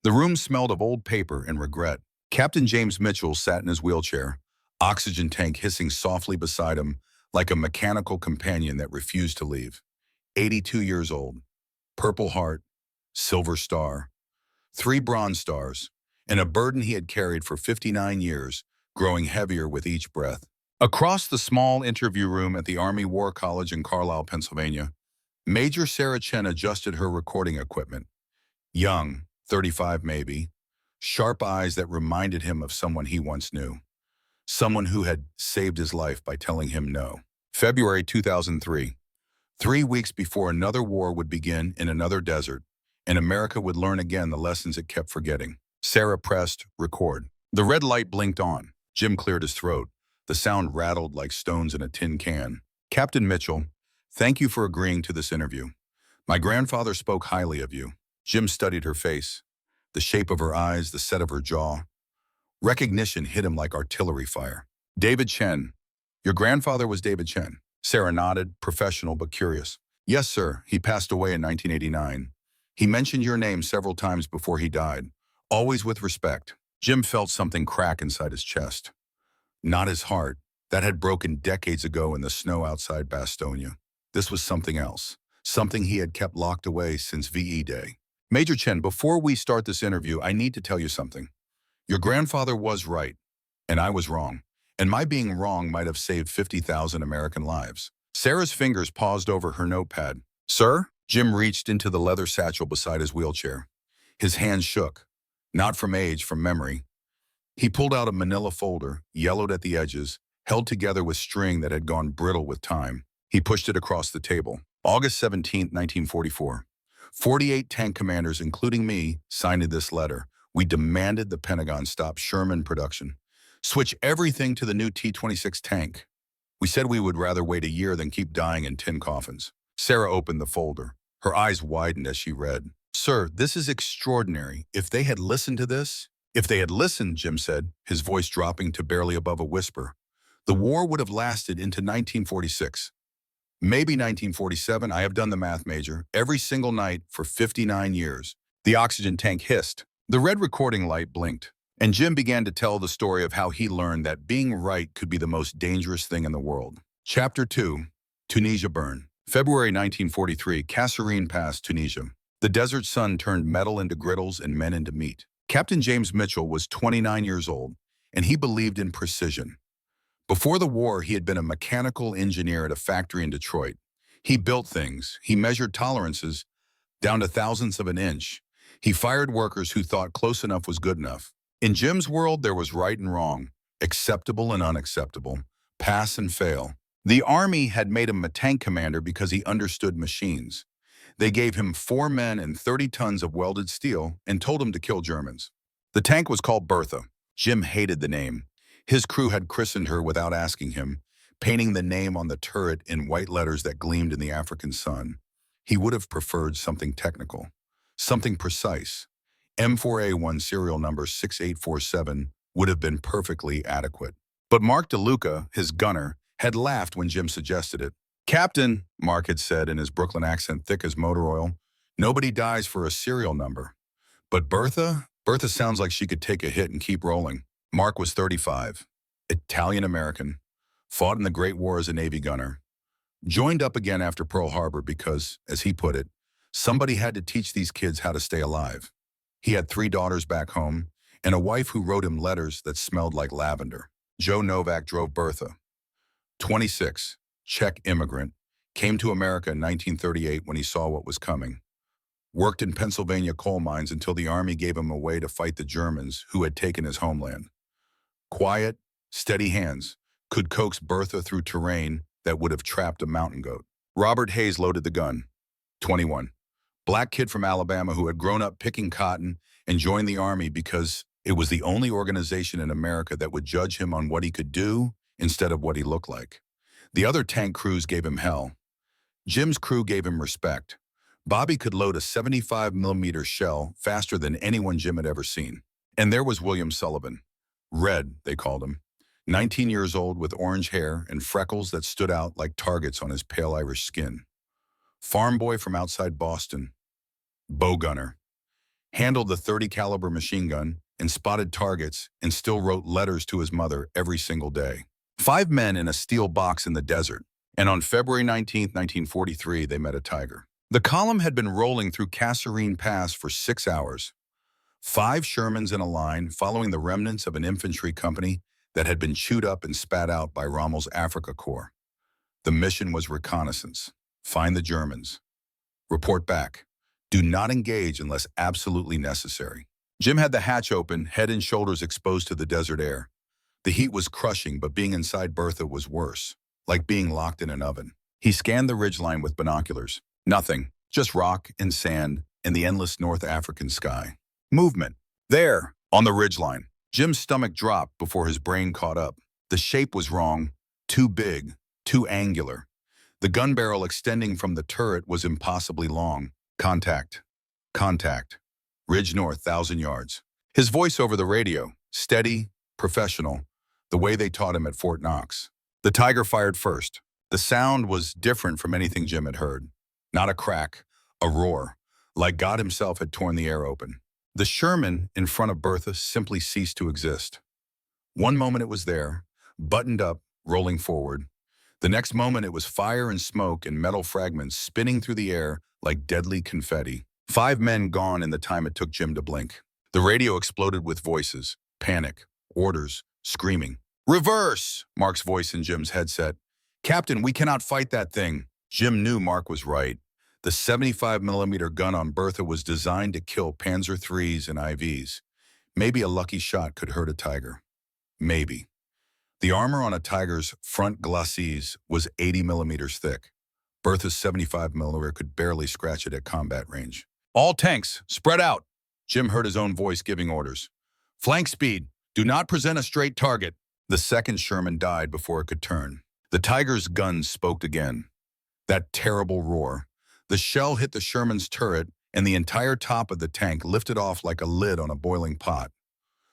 The room smelled of old paper and regret. Captain James Mitchell sat in his wheelchair, oxygen tank hissing softly beside him like a mechanical companion that refused to leave. 82 years old, Purple Heart, Silver Star, 3 Bronze Stars, and a burden he had carried for 59 years, growing heavier with each breath. Across the small interview room at the Army War College in Carlisle, Pennsylvania, Major Sarah Chen adjusted her recording equipment. Young, 35 maybe, sharp eyes that reminded him of someone he once knew. Someone who had saved his life by telling him no. February 2003. 3 weeks before another war would begin in another desert, and America would learn again the lessons it kept forgetting. Sarah pressed record. The red light blinked on. Jim cleared his throat. The sound rattled like stones in a tin can. Captain Mitchell, thank you for agreeing to this interview. My grandfather spoke highly of you. Jim studied her face, the shape of her eyes, the set of her jaw. Recognition hit him like artillery fire. David Chen. Your grandfather was David Chen. Sarah nodded, professional but curious. Yes, sir. He passed away in 1989. He mentioned your name several times before he died, always with respect. Jim felt something crack inside his chest. Not his heart. That had broken decades ago in the snow outside Bastogne. This was something else, something he had kept locked away since VE Day. Major Chen, before we start this interview, I need to tell you something. Your grandfather was right, and I was wrong. And my being wrong might have saved 50,000 American lives. Sarah's fingers paused over her notepad. Sir? Jim reached into the leather satchel beside his wheelchair. His hands shook, not from age, from memory. He pulled out a manila folder, yellowed at the edges, held together with string that had gone brittle with time. He pushed it across the table. August 17, 1944. 48 tank commanders, including me, signed this letter. We demanded the Pentagon stop Sherman production. Switch everything to the new T-26 tank. We said we would rather wait a year than keep dying in tin coffins. Sarah opened the folder. Her eyes widened as she read. Sir, this is extraordinary. If they had listened to this... If they had listened, Jim said, his voice dropping to barely above a whisper, the war would have lasted into 1946. Maybe 1947, I have done the math, Major, every single night for 59 years. The oxygen tank hissed. The red recording light blinked. And Jim began to tell the story of how he learned that being right could be the most dangerous thing in the world. Chapter 2. Tunisia Burn. February 1943, Kasserine Pass, Tunisia. The desert sun turned metal into griddles and men into meat. Captain James Mitchell was 29 years old, and he believed in precision. Before the war, he had been a mechanical engineer at a factory in Detroit. He built things. He measured tolerances down to thousandths of an inch. He fired workers who thought close enough was good enough. In Jim's world, there was right and wrong, acceptable and unacceptable, pass and fail. The Army had made him a tank commander because he understood machines. They gave him 4 men and 30 tons of welded steel and told him to kill Germans. The tank was called Bertha. Jim hated the name. His crew had christened her without asking him, painting the name on the turret in white letters that gleamed in the African sun. He would have preferred something technical, something precise. M4A1 serial number 6847 would have been perfectly adequate. But Marc DeLuca, his gunner, had laughed when Jim suggested it. Captain, Mark had said in his Brooklyn accent thick as motor oil, nobody dies for a serial number. But Bertha sounds like she could take a hit and keep rolling. Mark was 35, Italian-American, fought in the Great War as a Navy gunner, joined up again after Pearl Harbor because, as he put it, somebody had to teach these kids how to stay alive. He had 3 daughters back home and a wife who wrote him letters that smelled like lavender. Joe Novak drove Bertha. 26. Czech immigrant, came to America in 1938 when he saw what was coming. Worked in Pennsylvania coal mines until the Army gave him away to fight the Germans who had taken his homeland. Quiet, steady hands, could coax Bertha through terrain that would have trapped a mountain goat. Robert Hayes loaded the gun. 21. Black kid from Alabama who had grown up picking cotton and joined the Army because it was the only organization in America that would judge him on what he could do instead of what he looked like. The other tank crews gave him hell. Jim's crew gave him respect. Bobby could load a 75mm shell faster than anyone Jim had ever seen. And there was William Sullivan. Red, they called him. 19 years old with orange hair and freckles that stood out like targets on his pale Irish skin. Farm boy from outside Boston. Bow gunner. handled the 30 caliber machine gun, and spotted targets, and still wrote letters to his mother every single day. 5 men in a steel box in the desert, and on February 19, 1943, they met a tiger. The column had been rolling through Kasserine Pass for 6 hours. 5 Shermans in a line, following the remnants of an infantry company that had been chewed up and spat out by Rommel's Africa Corps. The mission was reconnaissance. Find the Germans. Report back. Do not engage unless absolutely necessary. Jim had the hatch open, head and shoulders exposed to the desert air. The heat was crushing, but being inside Bertha was worse, like being locked in an oven. He scanned the ridgeline with binoculars. Nothing, just rock and sand and the endless North African sky. Movement. There, on the ridgeline. Jim's stomach dropped before his brain caught up. The shape was wrong, too big, too angular. The gun barrel extending from the turret was impossibly long. Contact. Contact. Ridge north, 1,000 yards. His voice over the radio, steady, professional, the way they taught him at Fort Knox. The Tiger fired first. The sound was different from anything Jim had heard. Not a crack, a roar, like God himself had torn the air open. The Sherman in front of Bertha simply ceased to exist. One moment it was there, buttoned up, rolling forward. The next moment it was fire and smoke and metal fragments spinning through the air like deadly confetti. 5 men gone in the time it took Jim to blink. The radio exploded with voices, panic, orders, screaming. Reverse! Mark's voice in Jim's headset. Captain, we cannot fight that thing. Jim knew Mark was right. The 75mm gun on Bertha was designed to kill Panzer IIIs and IVs. Maybe a lucky shot could hurt a Tiger. Maybe. The armor on a Tiger's front glacis was 80mm thick. Bertha's 75mm could barely scratch it at combat range. All tanks, spread out! Jim heard his own voice giving orders. Flank speed, do not present a straight target. The second Sherman died before it could turn. The Tiger's guns spoke again. That terrible roar. The shell hit the Sherman's turret, and the entire top of the tank lifted off like a lid on a boiling pot.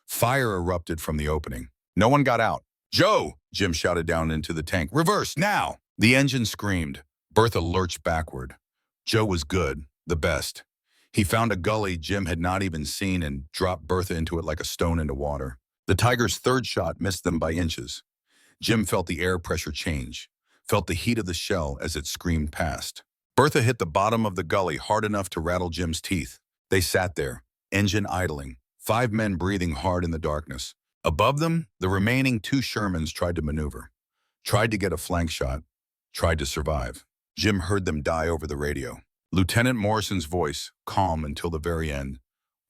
Fire erupted from the opening. No one got out. Joe! Jim shouted down into the tank. Reverse, now! The engine screamed. Bertha lurched backward. Joe was good, the best. He found a gully Jim had not even seen and dropped Bertha into it like a stone into water. The Tiger's third shot missed them by inches. Jim felt the air pressure change, felt the heat of the shell as it screamed past. Bertha hit the bottom of the gully hard enough to rattle Jim's teeth. They sat there, engine idling, 5 men breathing hard in the darkness. Above them, the remaining 2 Shermans tried to maneuver, tried to get a flank shot, tried to survive. Jim heard them die over the radio. Lieutenant Morrison's voice, calm until the very end.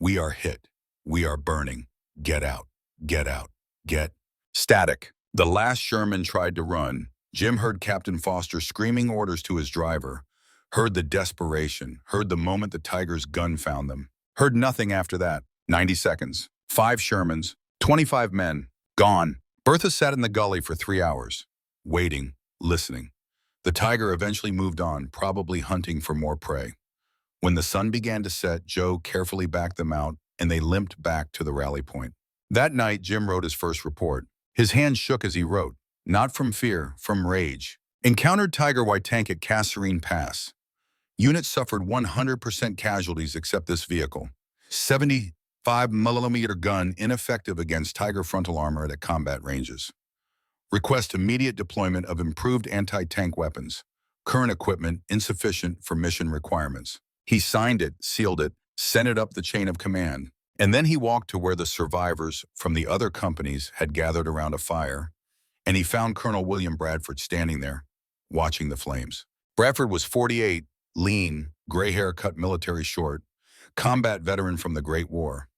We are hit. We are burning. Get out. Get out. Get. Static. The last Sherman tried to run. Jim heard Captain Foster screaming orders to his driver, heard the desperation, heard the moment the Tiger's gun found them. Heard nothing after that. 90 seconds. 5 Shermans, 25 men, gone. Bertha sat in the gully for 3 hours, waiting, listening. The Tiger eventually moved on, probably hunting for more prey. When the sun began to set, Joe carefully backed them out, and they limped back to the rally point. That night, Jim wrote his first report. His hand shook as he wrote, not from fear, from rage. Encountered Tiger White tank at Kasserine Pass. Unit suffered 100% casualties except this vehicle. 75mm gun ineffective against Tiger frontal armor at combat ranges. Request immediate deployment of improved anti-tank weapons. Current equipment insufficient for mission requirements. He signed it, sealed it, sent it up the chain of command. And then he walked to where the survivors from the other companies had gathered around a fire, and he found Colonel William Bradford standing there, watching the flames. Bradford was 48, lean, gray hair cut military short, combat veteran from the Great War.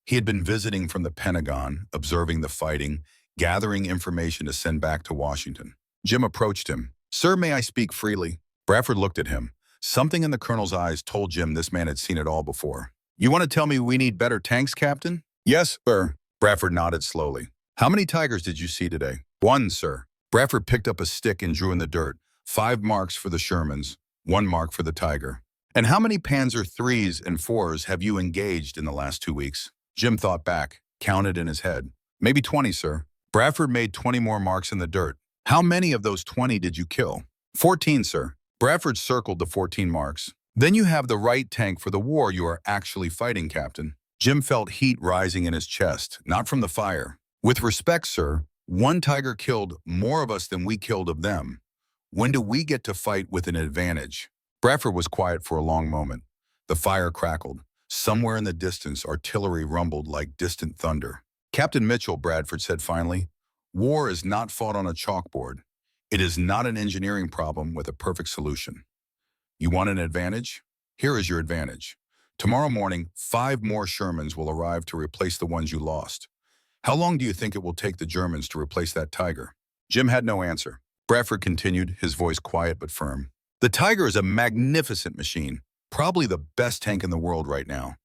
He had been visiting from the Pentagon, observing the fighting, gathering information to send back to Washington. Jim approached him. Sir, may I speak freely? Bradford looked at him. Something in the colonel's eyes told Jim this man had seen it all before. You want to tell me we need better tanks, Captain? Yes, sir. Bradford nodded slowly. How many Tigers did you see today? 1, sir. Bradford picked up a stick and drew in the dirt. 5 marks for the Shermans, 1 mark for the Tiger. And how many Panzer IIIs and IVs have you engaged in the last 2 weeks? Jim thought back, counted in his head. Maybe 20, sir. Bradford made 20 more marks in the dirt. How many of those 20 did you kill? 14, sir. Bradford circled the 14 marks. Then you have the right tank for the war you are actually fighting, Captain. Jim felt heat rising in his chest, not from the fire. With respect, sir, one tiger killed more of us than we killed of them. When do we get to fight with an advantage? Bradford was quiet for a long moment. The fire crackled. Somewhere in the distance, artillery rumbled like distant thunder. Captain Mitchell, Bradford said finally, war is not fought on a chalkboard. It is not an engineering problem with a perfect solution. You want an advantage? Here is your advantage. Tomorrow morning, 5 more Shermans will arrive to replace the ones you lost. How long do you think it will take the Germans to replace that Tiger? Jim had no answer. Bradford continued, his voice quiet but firm. The Tiger is a magnificent machine, probably the best tank in the world right now.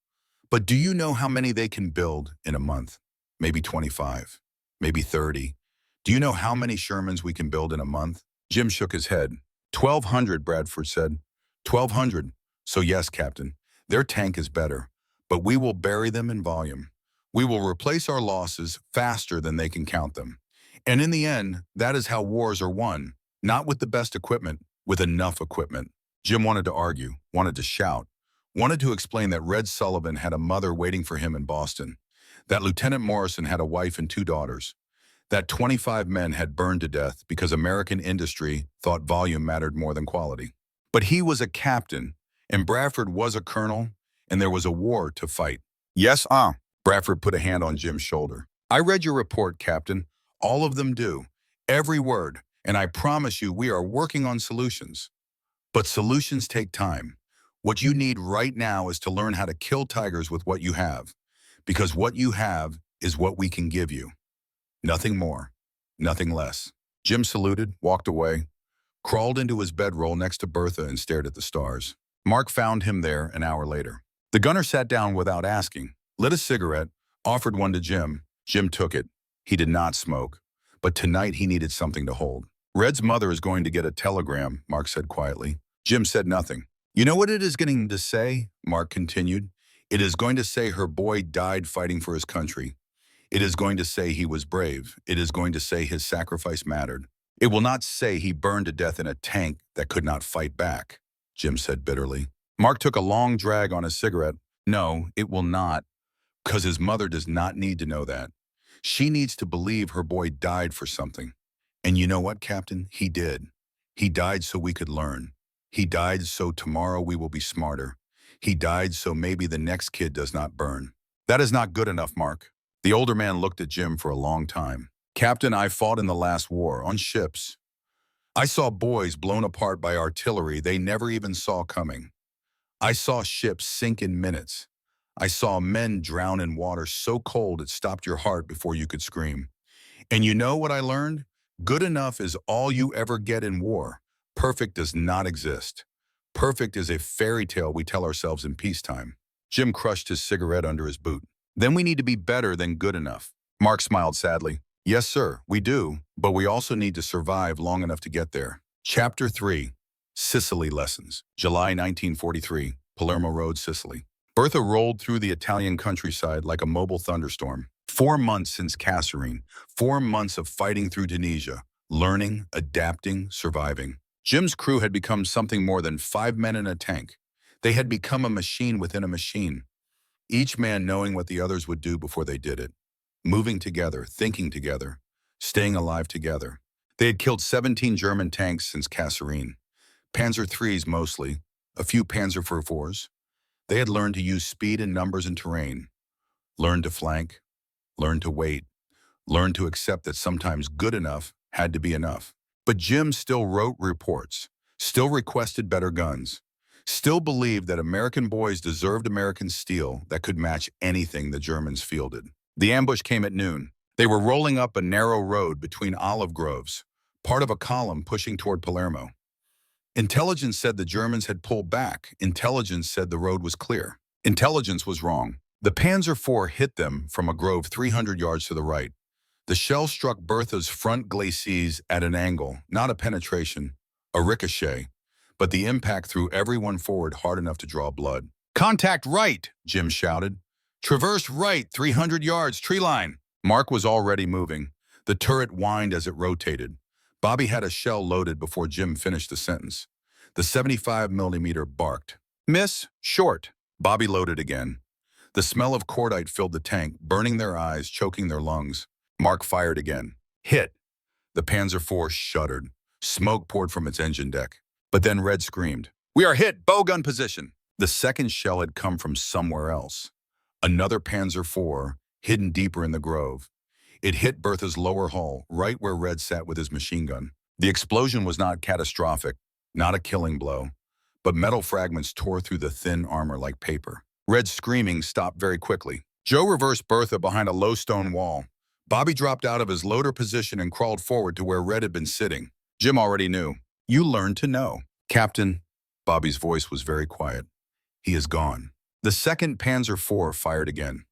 But do you know how many they can build in a month? Maybe 25, maybe 30. Do you know how many Shermans we can build in a month? Jim shook his head. 1,200, Bradford said. 1,200. So yes, Captain, their tank is better, but we will bury them in volume. We will replace our losses faster than they can count them. And in the end, that is how wars are won, not with the best equipment, with enough equipment. Jim wanted to argue, wanted to shout, wanted to explain that Red Sullivan had a mother waiting for him in Boston, that Lieutenant Morrison had a wife and 2 daughters, that 25 men had burned to death because American industry thought volume mattered more than quality. But he was a captain, and Bradford was a colonel, and there was a war to fight. Yes, Bradford put a hand on Jim's shoulder. I read your report, Captain. All of them do. Every word. And I promise you we are working on solutions. But solutions take time. What you need right now is to learn how to kill tigers with what you have. Because what you have is what we can give you. Nothing more. Nothing less. Jim saluted, walked away, crawled into his bedroll next to Bertha and stared at the stars. Mark found him there an hour later. The gunner sat down without asking, lit a cigarette, offered one to Jim. Jim took it. He did not smoke, but tonight he needed something to hold. Red's mother is going to get a telegram, Mark said quietly. Jim said nothing. You know what it is going to say? Mark continued. It is going to say her boy died fighting for his country. It is going to say he was brave. It is going to say his sacrifice mattered. It will not say he burned to death in a tank that could not fight back, Jim said bitterly. Mark took a long drag on his cigarette. No, it will not, because his mother does not need to know that. She needs to believe her boy died for something. And you know what, Captain? He did. He died so we could learn. He died so tomorrow we will be smarter. He died so maybe the next kid does not burn. That is not good enough, Mark. The older man looked at Jim for a long time. Captain, I fought in the last war, on ships. I saw boys blown apart by artillery they never even saw coming. I saw ships sink in minutes. I saw men drown in water so cold it stopped your heart before you could scream. And you know what I learned? Good enough is all you ever get in war. Perfect does not exist. Perfect is a fairy tale we tell ourselves in peacetime. Jim crushed his cigarette under his boot. Then we need to be better than good enough. Mark smiled sadly. Yes, sir, we do, but we also need to survive long enough to get there. Chapter 3. Sicily Lessons. July 1943, Palermo Road, Sicily. Bertha rolled through the Italian countryside like a mobile thunderstorm. 4 months since Kasserine, 4 months of fighting through Tunisia, learning, adapting, surviving. Jim's crew had become something more than 5 men in a tank. They had become a machine within a machine, each man knowing what the others would do before they did it. Moving together, thinking together, staying alive together. They had killed 17 German tanks since Kasserine. Panzer IIIs mostly, a few Panzer IVs. They had learned to use speed and numbers and terrain, learned to flank, learned to wait, learned to accept that sometimes good enough had to be enough. But Jim still wrote reports, still requested better guns, still believed that American boys deserved American steel that could match anything the Germans fielded. The ambush came at noon. They were rolling up a narrow road between olive groves, part of a column pushing toward Palermo. Intelligence said the Germans had pulled back. Intelligence said the road was clear. Intelligence was wrong. The Panzer IV hit them from a grove 300 yards to the right. The shell struck Bertha's front glacis at an angle, not a penetration, a ricochet, but the impact threw everyone forward hard enough to draw blood. Contact right, Jim shouted. Traverse right, 300 yards, tree line. Mark was already moving. The turret whined as it rotated. Bobby had a shell loaded before Jim finished the sentence. The 75mm barked. Miss, short. Bobby loaded again. The smell of cordite filled the tank, burning their eyes, choking their lungs. Mark fired again. Hit. The Panzer IV shuddered. Smoke poured from its engine deck. But then Red screamed, "We are hit! Bowgun position!" The second shell had come from somewhere else. Another Panzer IV, hidden deeper in the grove. It hit Bertha's lower hull, right where Red sat with his machine gun. The explosion was not catastrophic, not a killing blow, but metal fragments tore through the thin armor like paper. Red's screaming stopped very quickly. Joe reversed Bertha behind a low stone wall. Bobby dropped out of his loader position and crawled forward to where Red had been sitting. Jim already knew. "You learned to know." "Captain," Bobby's voice was very quiet. "He is gone." The second Panzer IV fired again.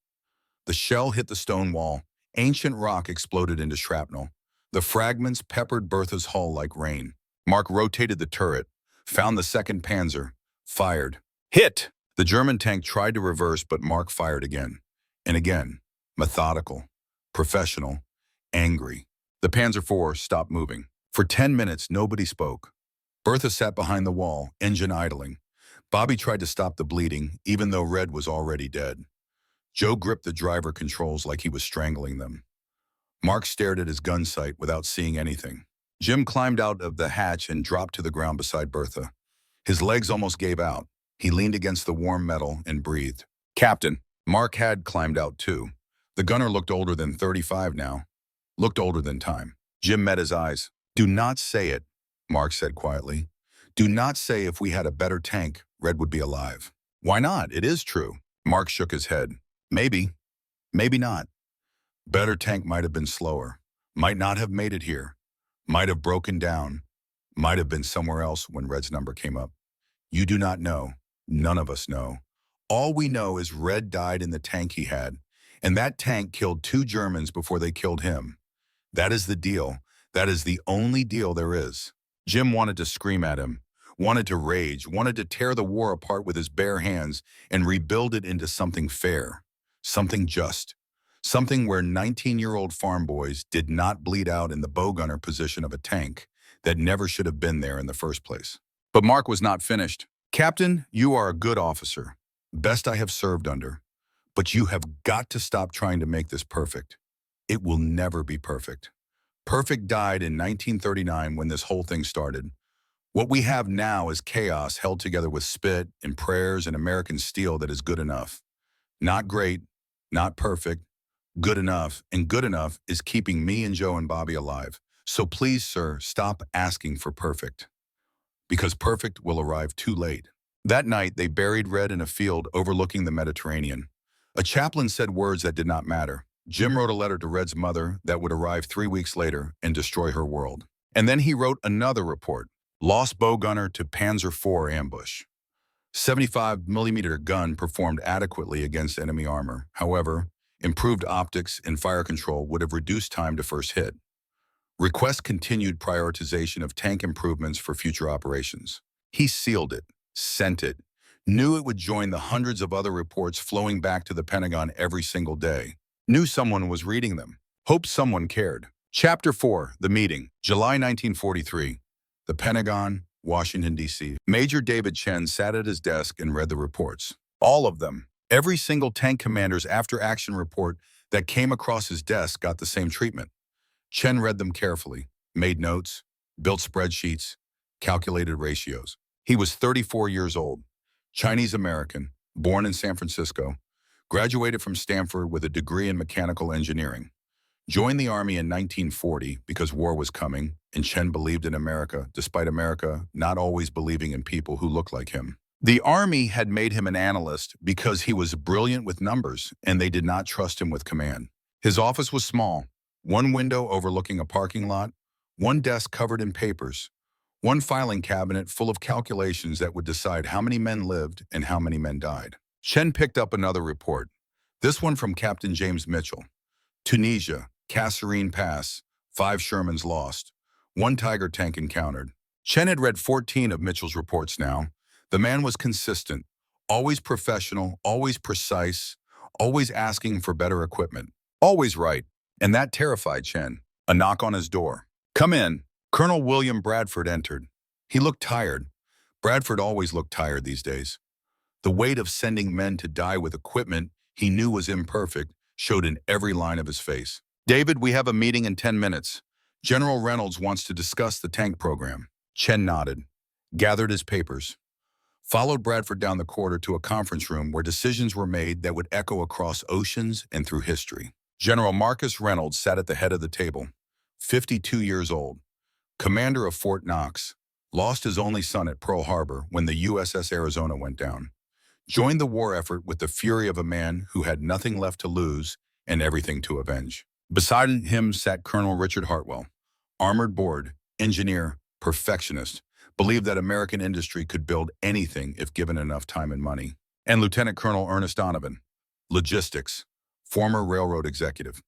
The shell hit the stone wall. Ancient rock exploded into shrapnel. The fragments peppered Bertha's hull like rain. Mark rotated the turret, found the second Panzer, fired. Hit! The German tank tried to reverse, but Mark fired again. And again. Methodical. Professional. Angry. The Panzer IV stopped moving. For 10 minutes, nobody spoke. Bertha sat behind the wall, engine idling. Bobby tried to stop the bleeding, even though Red was already dead. Joe gripped the driver controls like he was strangling them. Mark stared at his gun sight without seeing anything. Jim climbed out of the hatch and dropped to the ground beside Bertha. His legs almost gave out. He leaned against the warm metal and breathed. "Captain." Mark had climbed out too. The gunner looked older than 35 now. Looked older than time. Jim met his eyes. "Do not say it," Mark said quietly. "Do not say if we had a better tank, Red would be alive." "Why not? It is true." Mark shook his head. "Maybe. Maybe not. Better tank might have been slower. Might not have made it here. Might have broken down. Might have been somewhere else when Red's number came up. You do not know. None of us know. All we know is Red died in the tank he had, and that tank killed 2 Germans before they killed him. That is the deal. That is the only deal there is." Jim wanted to scream at him, wanted to rage, wanted to tear the war apart with his bare hands and rebuild it into something fair, something just, something where 19-year-old farm boys did not bleed out in the bowgunner position of a tank that never should have been there in the first place. But Mark was not finished. "Captain, you are a good officer, best I have served under, but you have got to stop trying to make this perfect. It will never be perfect. Perfect died in 1939 when this whole thing started. What we have now is chaos held together with spit and prayers and American steel that is good enough. Not great, not perfect, good enough, and good enough is keeping me and Joe and Bobby alive. So please, sir, stop asking for perfect. Because perfect will arrive too late." That night, they buried Red in a field overlooking the Mediterranean. A chaplain said words that did not matter. Jim wrote a letter to Red's mother that would arrive 3 weeks later and destroy her world. And then he wrote another report. Lost bowgunner to Panzer IV ambush. 75mm gun performed adequately against enemy armor. However, improved optics and fire control would have reduced time to first hit. Request continued prioritization of tank improvements for future operations. He sealed it, sent it, knew it would join the hundreds of other reports flowing back to the Pentagon every single day. Knew someone was reading them. Hoped someone cared. Chapter 4, The Meeting, July 1943. The Pentagon, Washington, D.C. Major David Chen sat at his desk and read the reports. All of them. Every single tank commander's after-action report that came across his desk got the same treatment. Chen read them carefully, made notes, built spreadsheets, calculated ratios. He was 34 years old, Chinese-American, born in San Francisco, graduated from Stanford with a degree in mechanical engineering. Joined the Army in 1940 because war was coming, and Chen believed in America, despite America not always believing in people who looked like him. The Army had made him an analyst because he was brilliant with numbers, and they did not trust him with command. His office was small, one window overlooking a parking lot, one desk covered in papers, one filing cabinet full of calculations that would decide how many men lived and how many men died. Chen picked up another report, this one from Captain James Mitchell. Tunisia, Kasserine Pass, 5 Shermans lost, 1 Tiger tank encountered. Chen had read 14 of Mitchell's reports now. The man was consistent, always professional, always precise, always asking for better equipment, always right. And that terrified Chen. A knock on his door. "Come in." Colonel William Bradford entered. He looked tired. Bradford always looked tired these days. The weight of sending men to die with equipment he knew was imperfect showed in every line of his face. David, we have a meeting in 10 minutes. General Reynolds wants to discuss the tank program. Chen nodded, gathered his papers, followed Bradford down the corridor to a conference room where decisions were made that would echo across oceans and through history. General Marcus Reynolds sat at the head of the table, 52 years old, commander of Fort Knox, lost his only son at Pearl Harbor when the USS Arizona went down, joined the war effort with the fury of a man who had nothing left to lose and everything to avenge. Beside him sat Colonel Richard Hartwell, armored board, engineer, perfectionist, believed that American industry could build anything if given enough time and money. And Lieutenant Colonel Ernest Donovan, logistics, former railroad executive,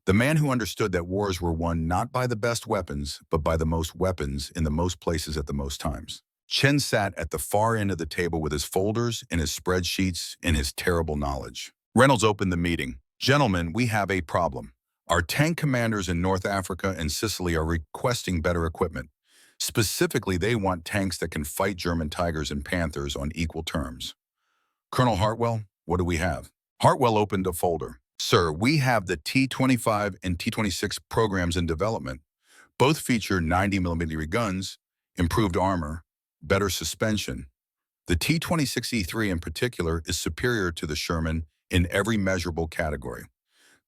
the man who understood that wars were won not by the best weapons, but by the most weapons in the most places at the most times. Chen sat at the far end of the table with his folders and his spreadsheets and his terrible knowledge. Reynolds opened the meeting. Gentlemen, we have a problem. Our tank commanders in North Africa and Sicily are requesting better equipment. Specifically, they want tanks that can fight German Tigers and Panthers on equal terms. Colonel Hartwell, what do we have? Hartwell opened a folder. Sir, we have the T-25 and T-26 programs in development. Both feature 90mm guns, improved armor, better suspension. The T-26E3 in particular is superior to the Sherman in every measurable category.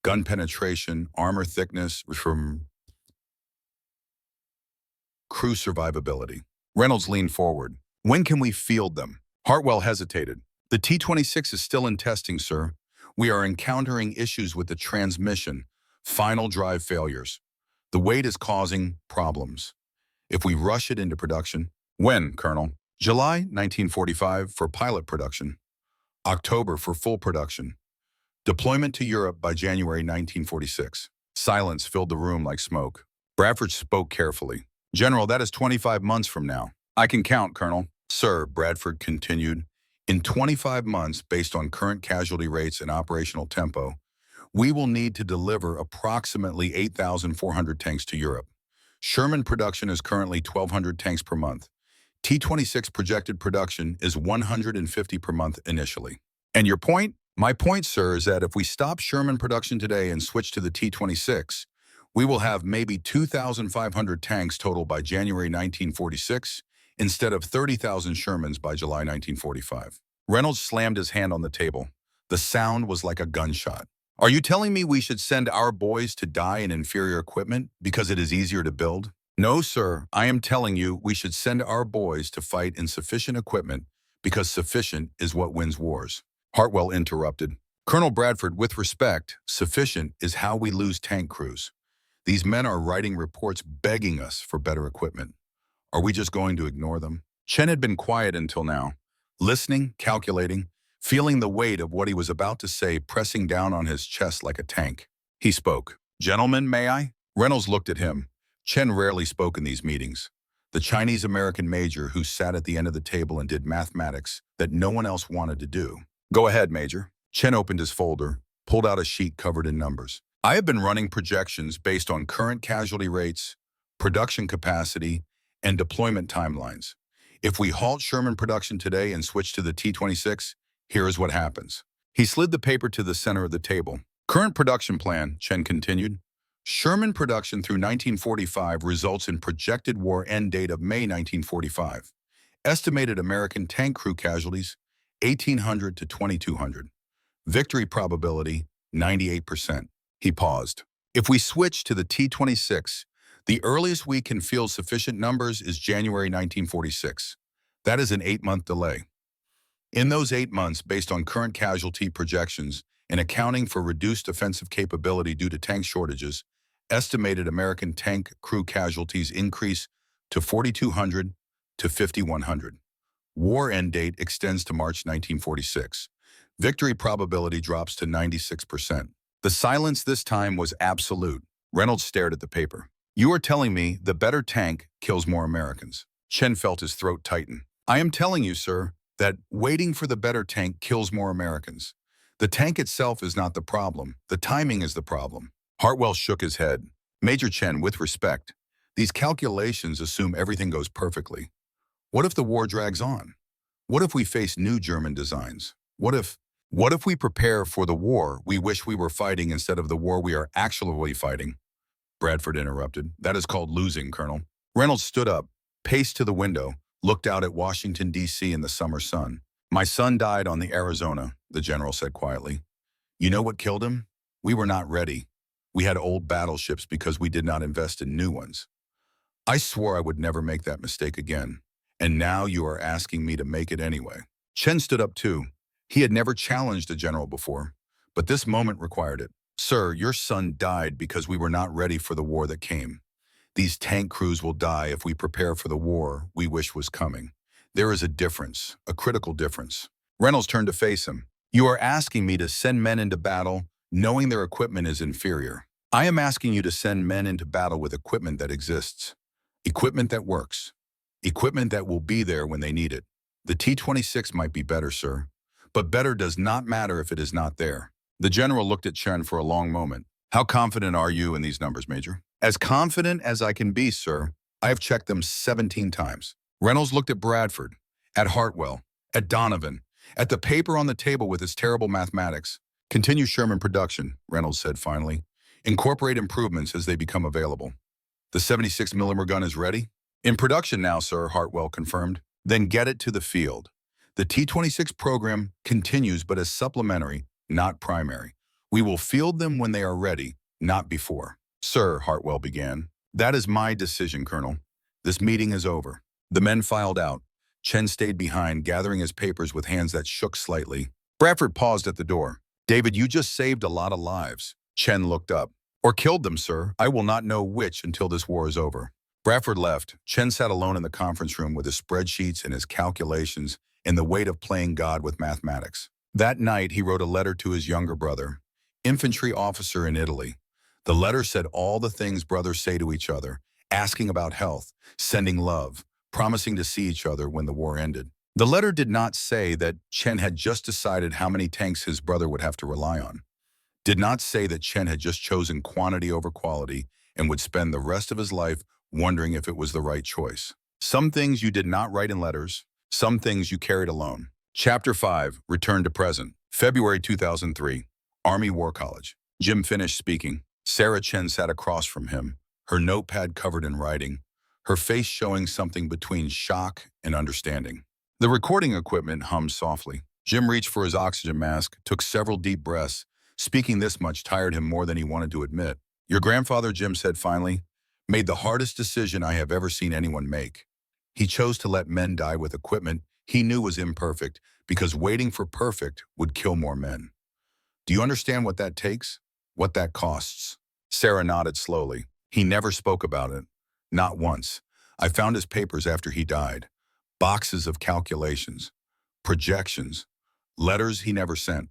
Gun penetration, armor thickness, from crew survivability. Reynolds leaned forward. When can we field them? Hartwell hesitated. The T-26 is still in testing, sir. We are encountering issues with the transmission, final drive failures. The weight is causing problems. If we rush it into production, when, Colonel? July 1945 for pilot production. October for full production. Deployment to Europe by January 1946. Silence filled the room like smoke. Bradford spoke carefully. General, that is 25 months from now. I can count, Colonel. Sir, Bradford continued, in 25 months, based on current casualty rates and operational tempo, we will need to deliver approximately 8,400 tanks to Europe. Sherman production is currently 1,200 tanks per month. T-26 projected production is 150 per month initially. And your point? My point, sir, is that if we stop Sherman production today and switch to the T-26, we will have maybe 2,500 tanks total by January 1946, instead of 30,000 Shermans by July 1945. Reynolds slammed his hand on the table. The sound was like a gunshot. Are you telling me we should send our boys to die in inferior equipment because it is easier to build? No, sir. I am telling you we should send our boys to fight in sufficient equipment because sufficient is what wins wars. Hartwell interrupted. Colonel Bradford, with respect, sufficient is how we lose tank crews. These men are writing reports begging us for better equipment. Are we just going to ignore them? Chen had been quiet until now, listening, calculating, feeling the weight of what he was about to say pressing down on his chest like a tank. He spoke. Gentlemen, may I? Reynolds looked at him. Chen rarely spoke in these meetings. The Chinese-American major who sat at the end of the table and did mathematics that no one else wanted to do. Go ahead, Major. Chen opened his folder, pulled out a sheet covered in numbers. I have been running projections based on current casualty rates, production capacity, and deployment timelines. If we halt Sherman production today and switch to the T-26, here is what happens. He slid the paper to the center of the table. Current production plan, Chen continued. Sherman production through 1945 results in projected war end date of May 1945. Estimated American tank crew casualties, 1,800 to 2,200. Victory probability, 98%. He paused. If we switch to the T-26, the earliest we can field sufficient numbers is January 1946. That is an 8-month delay. In those 8 months, based on current casualty projections and accounting for reduced offensive capability due to tank shortages, estimated American tank crew casualties increase to 4,200 to 5,100. War end date extends to March 1946. Victory probability drops to 96%. The silence this time was absolute. Reynolds stared at the paper. You are telling me the better tank kills more Americans. Chen felt his throat tighten. I am telling you, sir, that waiting for the better tank kills more Americans. The tank itself is not the problem. The timing is the problem. Hartwell shook his head. Major Chen, with respect, these calculations assume everything goes perfectly. What if the war drags on? What if we face new German designs? What if we prepare for the war we wish we were fighting instead of the war we are actually fighting? Bradford interrupted. That is called losing, Colonel. Reynolds stood up, paced to the window, looked out at Washington, D.C. in the summer sun. My son died on the Arizona, the general said quietly. You know what killed him? We were not ready. We had old battleships because we did not invest in new ones. I swore I would never make that mistake again. And now you are asking me to make it anyway. Chen stood up too. He had never challenged a general before, but this moment required it. Sir, your son died because we were not ready for the war that came. These tank crews will die if we prepare for the war we wish was coming. There is a difference, a critical difference. Reynolds turned to face him. You are asking me to send men into battle knowing their equipment is inferior. I am asking you to send men into battle with equipment that exists. Equipment that works. Equipment that will be there when they need it. The T-26 might be better, sir, but better does not matter if it is not there. The general looked at Chen for a long moment. How confident are you in these numbers, Major? As confident as I can be, sir. I have checked them 17 times. Reynolds looked at Bradford, at Hartwell, at Donovan, at the paper on the table with its terrible mathematics. Continue Sherman production, Reynolds said finally. Incorporate improvements as they become available. The 76mm gun is ready? In production now, sir, Hartwell confirmed. Then get it to the field. The T-26 program continues but as supplementary, not primary. We will field them when they are ready, not before. Sir, Hartwell began. That is my decision, Colonel. This meeting is over. The men filed out. Chen stayed behind, gathering his papers with hands that shook slightly. Bradford paused at the door. David, you just saved a lot of lives. Chen looked up. Or killed them, sir. I will not know which until this war is over. Bradford left. Chen sat alone in the conference room with his spreadsheets and his calculations and the weight of playing God with mathematics. That night, he wrote a letter to his younger brother, infantry officer in Italy. The letter said all the things brothers say to each other, asking about health, sending love, promising to see each other when the war ended. The letter did not say that Chen had just decided how many tanks his brother would have to rely on. Did not say that Chen had just chosen quantity over quality and would spend the rest of his life wondering if it was the right choice. Some things you did not write in letters, some things you carried alone. Chapter 5, Return to Present. February 2003, Army War College. Jim finished speaking. Sarah Chen sat across from him, her notepad covered in writing, her face showing something between shock and understanding. The recording equipment hummed softly. Jim reached for his oxygen mask, took several deep breaths. Speaking this much tired him more than he wanted to admit. Your grandfather, Jim said finally, made the hardest decision I have ever seen anyone make. He chose to let men die with equipment he knew was imperfect because waiting for perfect would kill more men. Do you understand what that takes? What that costs? Sarah nodded slowly. He never spoke about it. Not once. I found his papers after he died. Boxes of calculations, projections, letters he never sent.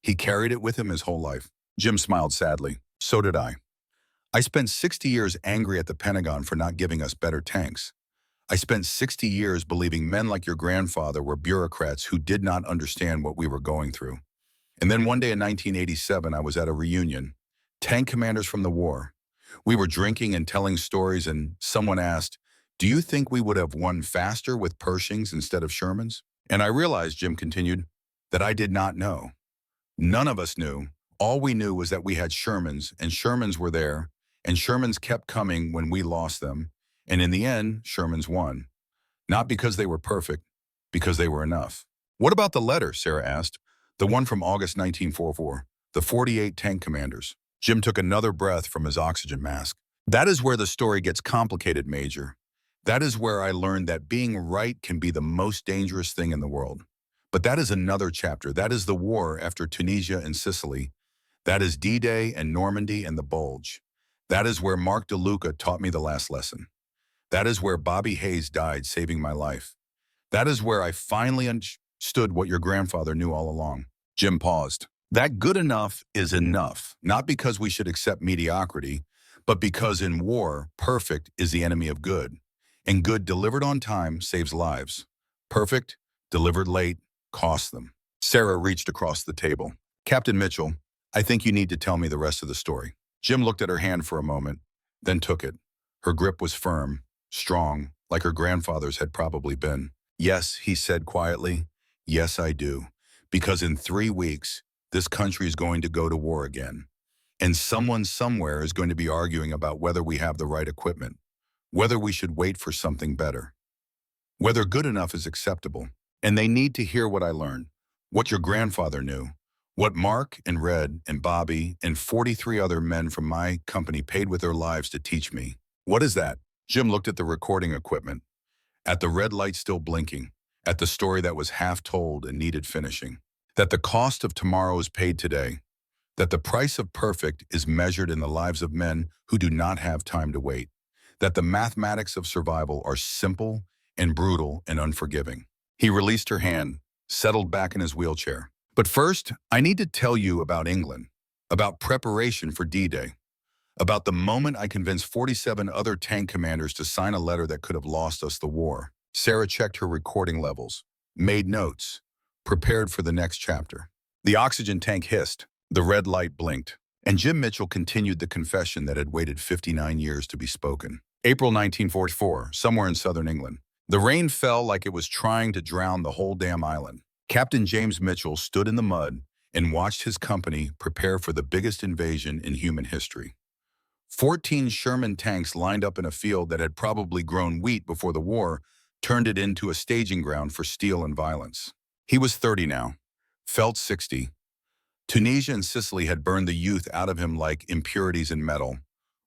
He carried it with him his whole life. Jim smiled sadly. So did I. I spent 60 years angry at the Pentagon for not giving us better tanks. I spent 60 years believing men like your grandfather were bureaucrats who did not understand what we were going through. And then one day in 1987, I was at a reunion. Tank commanders from the war. We were drinking and telling stories, and someone asked, do you think we would have won faster with Pershings instead of Shermans? And I realized, Jim continued, that I did not know. None of us knew. All we knew was that we had Shermans, and Shermans were there, and Shermans kept coming when we lost them. And in the end, Shermans won. Not because they were perfect, because they were enough. What about the letter, Sarah asked. The one from August 1944, the 48 tank commanders. Jim took another breath from his oxygen mask. That is where the story gets complicated, Major. That is where I learned that being right can be the most dangerous thing in the world. But that is another chapter. That is the war after Tunisia and Sicily. That is D-Day and Normandy and the Bulge. That is where Marc DeLuca taught me the last lesson. That is where Bobby Hayes died, saving my life. That is where I finally understood what your grandfather knew all along. Jim paused. That good enough is enough, not because we should accept mediocrity, but because in war, perfect is the enemy of good. And good delivered on time saves lives. Perfect, delivered late, costs them. Sarah reached across the table. Captain Mitchell, I think you need to tell me the rest of the story. Jim looked at her hand for a moment, then took it. Her grip was firm, strong, like her grandfather's had probably been. Yes, he said quietly. Yes, I do. Because in 3 weeks, this country is going to go to war again. And someone somewhere is going to be arguing about whether we have the right equipment, whether we should wait for something better, whether good enough is acceptable. And they need to hear what I learned, what your grandfather knew, what Mark and Red and Bobby and 43 other men from my company paid with their lives to teach me. What is that? Jim looked at the recording equipment, at the red light still blinking, at the story that was half told and needed finishing. That the cost of tomorrow is paid today. That the price of perfect is measured in the lives of men who do not have time to wait. That the mathematics of survival are simple and brutal and unforgiving. He released her hand, settled back in his wheelchair. But first, I need to tell you about England, about preparation for D-Day, about the moment I convinced 47 other tank commanders to sign a letter that could have lost us the war. Sarah checked her recording levels, made notes, prepared for the next chapter. The oxygen tank hissed, the red light blinked, and Jim Mitchell continued the confession that had waited 59 years to be spoken. April 1944, somewhere in southern England. The rain fell like it was trying to drown the whole damn island. Captain James Mitchell stood in the mud and watched his company prepare for the biggest invasion in human history. 14 Sherman tanks lined up in a field that had probably grown wheat before the war turned it into a staging ground for steel and violence. He was 30 now, felt 60. Tunisia and Sicily had burned the youth out of him like impurities in metal.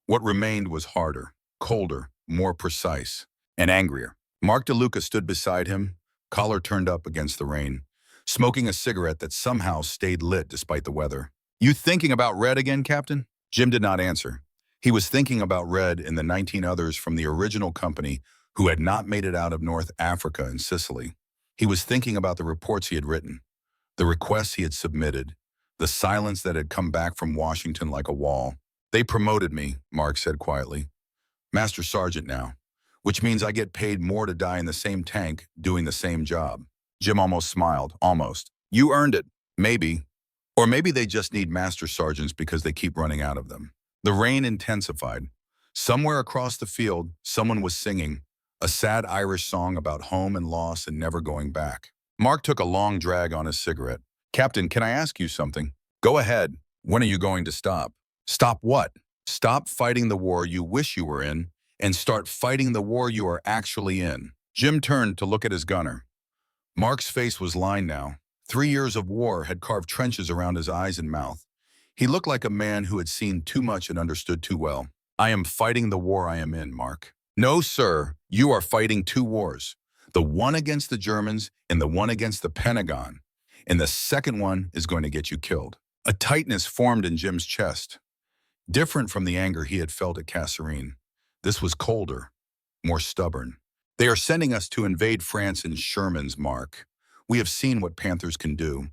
What remained was harder, colder, more precise, and angrier. Marc DeLuca stood beside him, collar turned up against the rain, smoking a cigarette that somehow stayed lit despite the weather. "You thinking about Red again, Captain?" Jim did not answer. He was thinking about Red and the 19 others from the original company who had not made it out of North Africa and Sicily. He was thinking about the reports he had written, the requests he had submitted, the silence that had come back from Washington like a wall. "They promoted me," Mark said quietly. "Master Sergeant now, which means I get paid more to die in the same tank doing the same job." Jim almost smiled, almost. "You earned it, maybe. Or maybe they just need Master Sergeants because they keep running out of them." The rain intensified. Somewhere across the field, someone was singing a sad Irish song about home and loss and never going back. Mark took a long drag on his cigarette. "Captain, can I ask you something?" "Go ahead. When are you going to stop?" "Stop what?" "Stop fighting the war you wish you were in and start fighting the war you are actually in." Jim turned to look at his gunner. Mark's face was lined now. 3 years of war had carved trenches around his eyes and mouth. He looked like a man who had seen too much and understood too well. "I am fighting the war I am in, Mark." "No, sir. You are fighting 2 wars. The one against the Germans and the one against the Pentagon. And the second one is going to get you killed." A tightness formed in Jim's chest. Different from the anger he had felt at Kasserine. This was colder, more stubborn. "They are sending us to invade France in Shermans, Mark. We have seen what Panthers can do.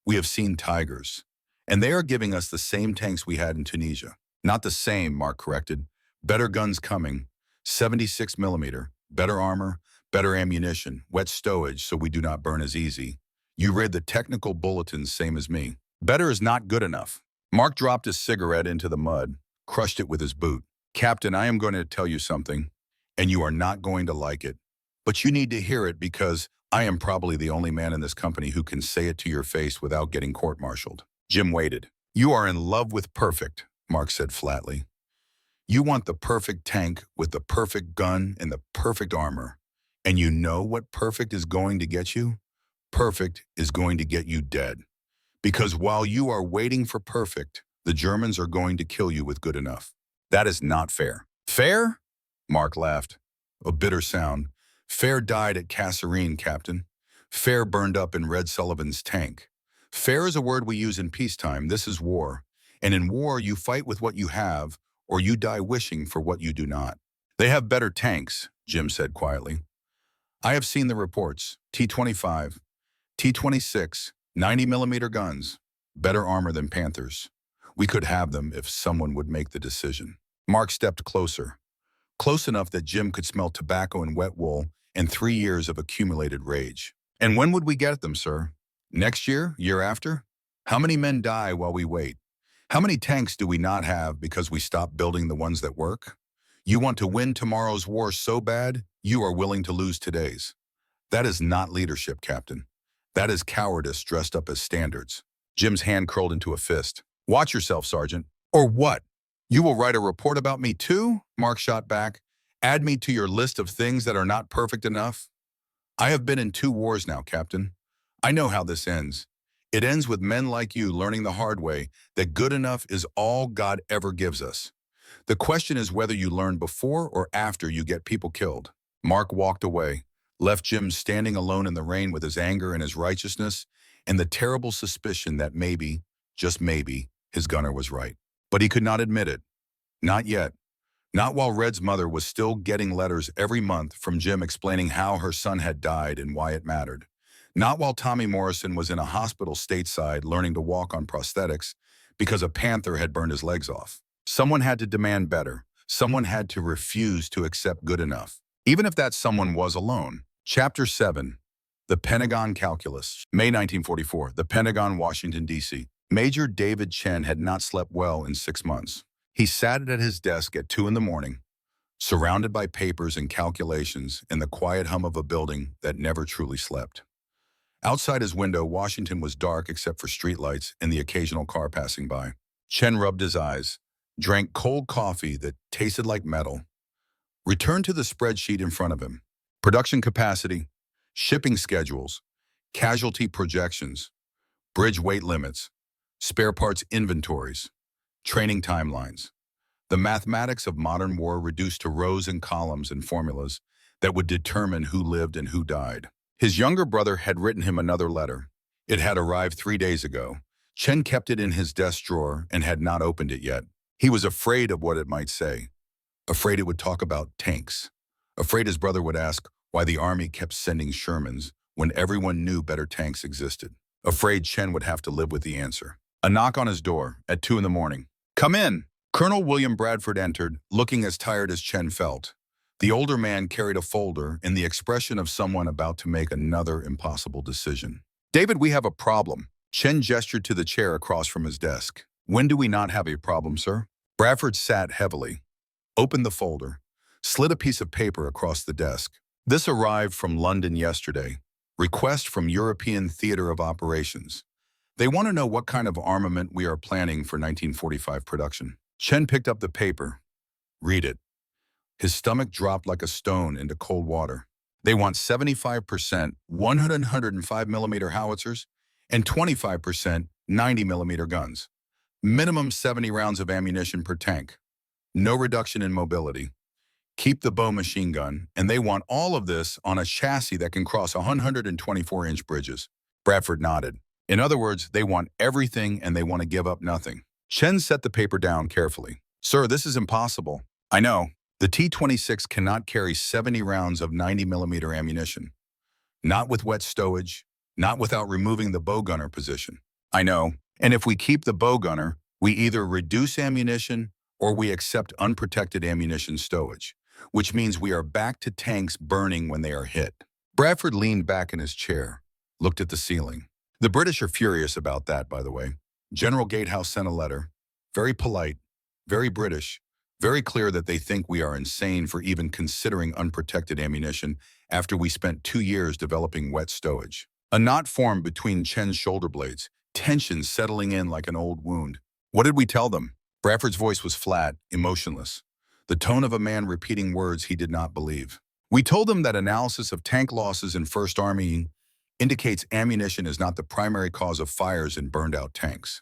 We have seen Tigers. And they are giving us the same tanks we had in Tunisia." "Not the same," Mark corrected. "Better guns coming. 76 millimeter. Better armor, better ammunition, wet stowage so we do not burn as easy. You read the technical bulletins same as me. Better is not good enough." Mark dropped his cigarette into the mud, crushed it with his boot. "Captain, I am going to tell you something, and you are not going to like it. But you need to hear it because I am probably the only man in this company who can say it to your face without getting court-martialed." Jim waited. "You are in love with perfect," Mark said flatly. "You want the perfect tank with the perfect gun and the perfect armor. And you know what perfect is going to get you? Perfect is going to get you dead. Because while you are waiting for perfect, the Germans are going to kill you with good enough. That is not fair." "Fair?" Mark laughed. A bitter sound. "Fair died at Kasserine, Captain. Fair burned up in Red Sullivan's tank. Fair is a word we use in peacetime. This is war. And in war, you fight with what you have, or you die wishing for what you do not." "They have better tanks," Jim said quietly. "I have seen the reports. T-25, T-26, 90 millimeter guns. Better armor than Panthers. We could have them if someone would make the decision." Mark stepped closer. Close enough that Jim could smell tobacco and wet wool and 3 years of accumulated rage. "And when would we get them, sir? Next year? Year after? How many men die while we wait? How many tanks do we not have because we stopped building the ones that work? You want to win tomorrow's war so bad, you are willing to lose today's. That is not leadership, Captain. That is cowardice dressed up as standards. Jim's hand curled into a fist. Watch yourself, Sergeant. Or what? You will write a report about me too? Mark shot back. Add me to your list of things that are not perfect enough? I have been in 2 wars now, Captain. I know how this ends. It ends with men like you learning the hard way that good enough is all God ever gives us. The question is whether you learn before or after you get people killed. Mark walked away, left Jim standing alone in the rain with his anger and his righteousness and the terrible suspicion that maybe, just maybe, his gunner was right. But he could not admit it. Not yet. Not while Red's mother was still getting letters every month from Jim explaining how her son had died and why it mattered. Not while Tommy Morrison was in a hospital stateside learning to walk on prosthetics because a panther had burned his legs off. Someone had to demand better. Someone had to refuse to accept good enough, even if that someone was alone. Chapter 7. The Pentagon Calculus. May 1944. The Pentagon, Washington, D.C. Major David Chen had not slept well in 6 months. He sat at his desk at 2 in the morning, surrounded by papers and calculations in the quiet hum of a building that never truly slept. Outside his window, Washington was dark except for streetlights and the occasional car passing by. Chen rubbed his eyes, drank cold coffee that tasted like metal, returned to the spreadsheet in front of him. Production capacity, shipping schedules, casualty projections, bridge weight limits, spare parts inventories, training timelines. The mathematics of modern war reduced to rows and columns and formulas that would determine who lived and who died. His younger brother had written him another letter. It had arrived 3 days ago. Chen kept it in his desk drawer and had not opened it yet. He was afraid of what it might say. Afraid it would talk about tanks. Afraid his brother would ask why the army kept sending Shermans when everyone knew better tanks existed. Afraid Chen would have to live with the answer. A knock on his door at 2 in the morning. Come in. Colonel William Bradford entered, looking as tired as Chen felt. The older man carried a folder and the expression of someone about to make another impossible decision. David, we have a problem. Chen gestured to the chair across from his desk. When do we not have a problem, sir? Bradford sat heavily, opened the folder, slid a piece of paper across the desk. This arrived from London yesterday. Request from European Theater of Operations. They want to know what kind of armament we are planning for 1945 production. Chen picked up the paper. Read it. His stomach dropped like a stone into cold water. They want 75% 105mm howitzers and 25% 90mm guns. Minimum 70 rounds of ammunition per tank. No reduction in mobility. Keep the bow machine gun, and they want all of this on a chassis that can cross 124-inch bridges. Bradford nodded. In other words, they want everything and they want to give up nothing. Chen set the paper down carefully. Sir, this is impossible. I know. The T-26 cannot carry 70 rounds of 90mm ammunition. Not with wet stowage, not without removing the bow gunner position. I know. And if we keep the bow gunner, we either reduce ammunition or we accept unprotected ammunition stowage, which means we are back to tanks burning when they are hit. Bradford leaned back in his chair, looked at the ceiling. The British are furious about that, by the way. General Gatehouse sent a letter, very polite, very British, very clear that they think we are insane for even considering unprotected ammunition after we spent 2 years developing wet stowage. A knot formed between Chen's shoulder blades, tension settling in like an old wound. What did we tell them? Bradford's voice was flat, emotionless, the tone of a man repeating words he did not believe. We told them that analysis of tank losses in First Army indicates ammunition is not the primary cause of fires in burned-out tanks.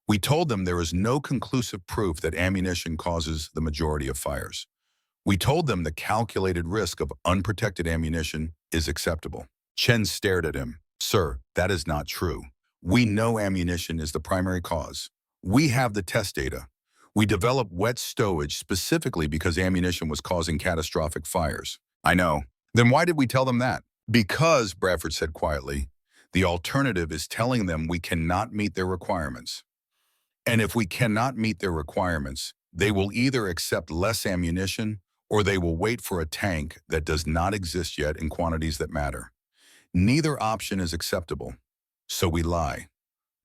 We told them there is no conclusive proof that ammunition causes the majority of fires. We told them the calculated risk of unprotected ammunition is acceptable. Chen stared at him. Sir, that is not true. We know ammunition is the primary cause. We have the test data. We developed wet stowage specifically because ammunition was causing catastrophic fires. I know. Then why did we tell them that? Because, Bradford said quietly, the alternative is telling them we cannot meet their requirements. And if we cannot meet their requirements, they will either accept less ammunition or they will wait for a tank that does not exist yet in quantities that matter. Neither option is acceptable. So we lie.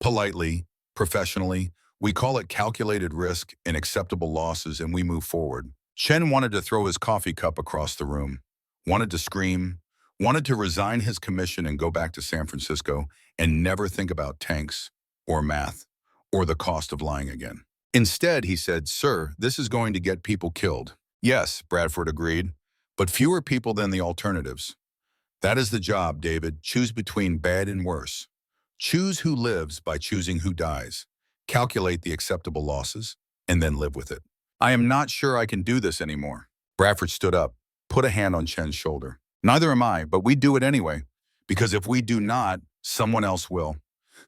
Politely, professionally, we call it calculated risk and acceptable losses, and we move forward. Chen wanted to throw his coffee cup across the room, wanted to scream, wanted to resign his commission and go back to San Francisco and never think about tanks or math or the cost of lying again. Instead, he said, "Sir, this is going to get people killed." Yes, Bradford agreed, but fewer people than the alternatives. That is the job, David. Choose between bad and worse. Choose who lives by choosing who dies. Calculate the acceptable losses, and then live with it. I am not sure I can do this anymore. Bradford stood up, put a hand on Chen's shoulder. Neither am I, but we do it anyway. Because if we do not, someone else will.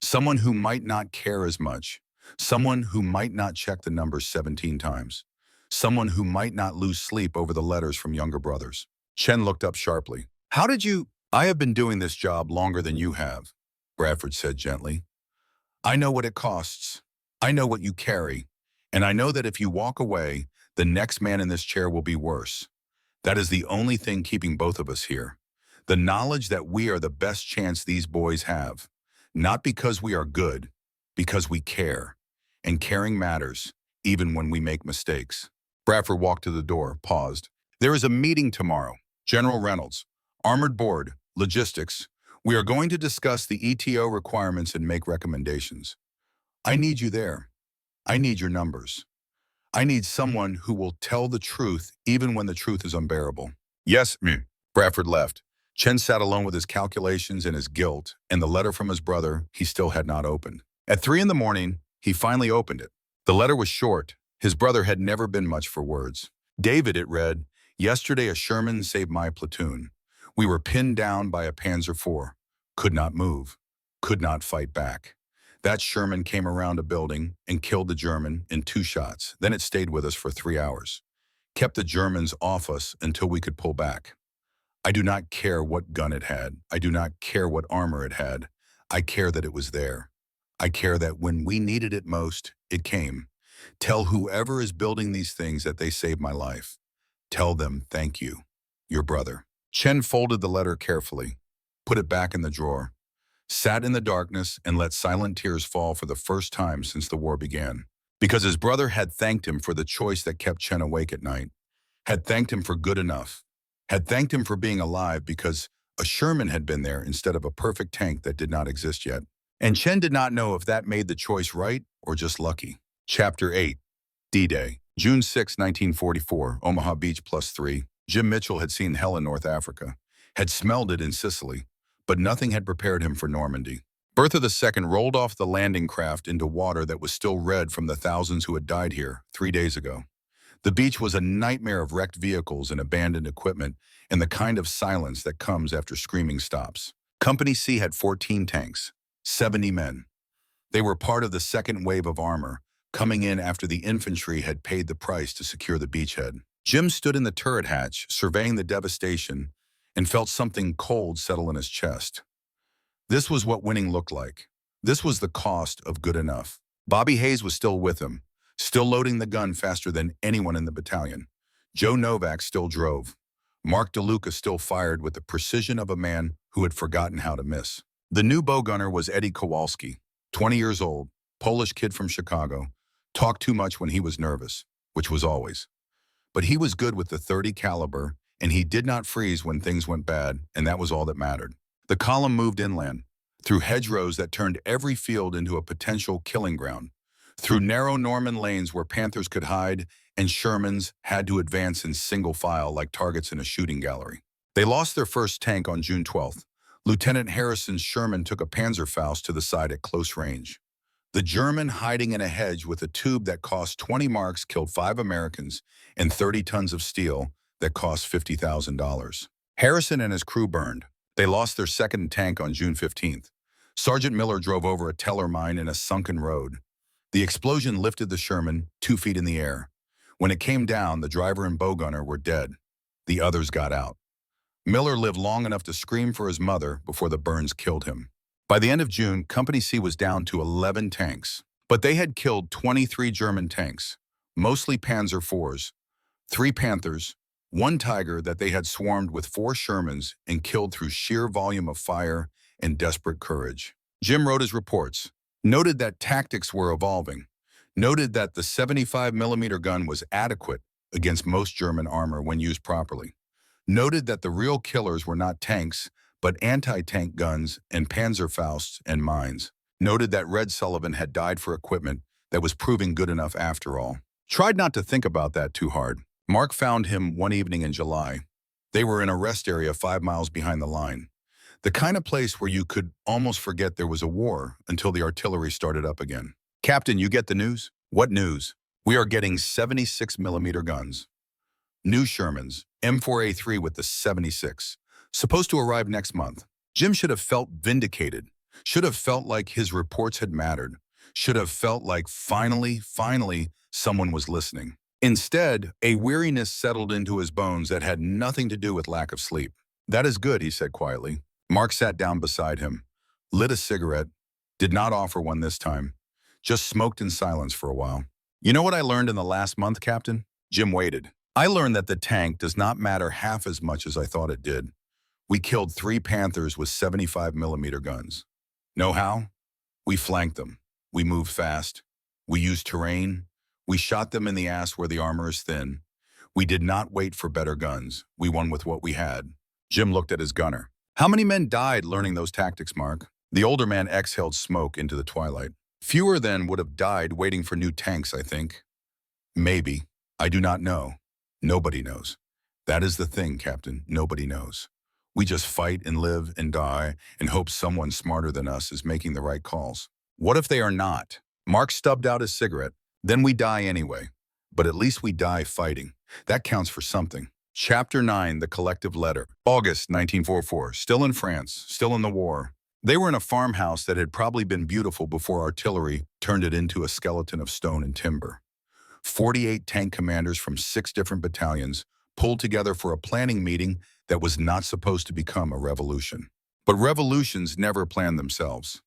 Someone who might not care as much. Someone who might not check the numbers 17 times. Someone who might not lose sleep over the letters from younger brothers. Chen looked up sharply. How did you? I have been doing this job longer than you have, Bradford said gently. I know what it costs. I know what you carry. And I know that if you walk away, the next man in this chair will be worse. That is the only thing keeping both of us here. The knowledge that we are the best chance these boys have. Not because we are good, because we care. And caring matters, even when we make mistakes. Bradford walked to the door, paused. There is a meeting tomorrow. General Reynolds, Armored Board, Logistics. We are going to discuss the ETO requirements and make recommendations. I need you there. I need your numbers. I need someone who will tell the truth even when the truth is unbearable. Yes, me. Bradford left. Chen sat alone with his calculations and his guilt and the letter from his brother he still had not opened. At 3 in the morning, he finally opened it. The letter was short. His brother had never been much for words. David, it read, yesterday a Sherman saved my platoon. We were pinned down by a Panzer IV. Could not move. Could not fight back. That Sherman came around a building and killed the German in 2 shots. Then it stayed with us for 3 hours. Kept the Germans off us until we could pull back. I do not care what gun it had. I do not care what armor it had. I care that it was there. I care that when we needed it most, it came. Tell whoever is building these things that they saved my life. Tell them thank you, your brother. Chen folded the letter carefully, put it back in the drawer, sat in the darkness and let silent tears fall for the first time since the war began. Because his brother had thanked him for the choice that kept Chen awake at night, had thanked him for good enough, had thanked him for being alive because a Sherman had been there instead of a perfect tank that did not exist yet. And Chen did not know if that made the choice right or just lucky. Chapter 8, D-Day, June 6, 1944, Omaha Beach +3. Jim Mitchell had seen hell in North Africa, had smelled it in Sicily, but nothing had prepared him for Normandy. Bertha II rolled off the landing craft into water that was still red from the thousands who had died here 3 days ago. The beach was a nightmare of wrecked vehicles and abandoned equipment and the kind of silence that comes after screaming stops. Company C had 14 tanks, 70 men. They were part of the second wave of armor, coming in after the infantry had paid the price to secure the beachhead. Jim stood in the turret hatch, surveying the devastation, and felt something cold settle in his chest. This was what winning looked like. This was the cost of good enough. Bobby Hayes was still with him, still loading the gun faster than anyone in the battalion. Joe Novak still drove. Marc DeLuca still fired with the precision of a man who had forgotten how to miss. The new bow gunner was Eddie Kowalski, 20 years old, Polish kid from Chicago, talked too much when he was nervous, which was always. But he was good with the .30 caliber, and he did not freeze when things went bad, and that was all that mattered. The column moved inland, through hedgerows that turned every field into a potential killing ground, through narrow Norman lanes where Panthers could hide and Shermans had to advance in single file like targets in a shooting gallery. They lost their first tank on June 12th. Lieutenant Harrison's Sherman took a Panzerfaust to the side at close range. The German hiding in a hedge with a tube that cost 20 marks killed 5 Americans and 30 tons of steel that cost $50,000. Harrison and his crew burned. They lost their second tank on June 15th. Sergeant Miller drove over a teller mine in a sunken road. The explosion lifted the Sherman 2 feet in the air. When it came down, the driver and bow gunner were dead. The others got out. Miller lived long enough to scream for his mother before the burns killed him. By the end of June, Company C was down to 11 tanks, but they had killed 23 German tanks, mostly Panzer IVs, 3 Panthers, 1 Tiger that they had swarmed with 4 Shermans and killed through sheer volume of fire and desperate courage. Jim wrote his reports, noted that tactics were evolving, noted that the 75mm gun was adequate against most German armor when used properly, Noted that the real killers were not tanks, but anti-tank guns and Panzerfausts and mines. Noted that Red Sullivan had died for equipment that was proving good enough after all. Tried not to think about that too hard. Mark found him one evening in July. They were in a rest area 5 miles behind the line. The kind of place where you could almost forget there was a war until the artillery started up again. "Captain, you get the news?" "What news?" "We are getting 76mm guns. New Shermans, M4A3 with the 76. Supposed to arrive next month." Jim should have felt vindicated. Should have felt like his reports had mattered. Should have felt like finally, someone was listening. Instead, a weariness settled into his bones that had nothing to do with lack of sleep. "That is good," he said quietly. Mark sat down beside him, lit a cigarette, did not offer one this time, just smoked in silence for a while. "You know what I learned in the last month, Captain?" Jim waited. "I learned that the tank does not matter half as much as I thought it did. We killed 3 Panthers with 75mm guns. Know how? We flanked them. We moved fast. We used terrain. We shot them in the ass where the armor is thin. We did not wait for better guns. We won with what we had." Jim looked at his gunner. "How many men died learning those tactics, Mark?" The older man exhaled smoke into the twilight. "Fewer than would have died waiting for new tanks, I think. Maybe. I do not know. Nobody knows. That is the thing, Captain. Nobody knows. We just fight and live and die and hope someone smarter than us is making the right calls. What if they are not?" Mark stubbed out his cigarette. "Then we die anyway. But at least we die fighting. That counts for something." Chapter 9, The Collective Letter. August 1944. Still in France. Still in the war. They were in a farmhouse that had probably been beautiful before artillery turned it into a skeleton of stone and timber. 48 tank commanders from 6 different battalions pulled together for a planning meeting that was not supposed to become a revolution. But revolutions never plan themselves.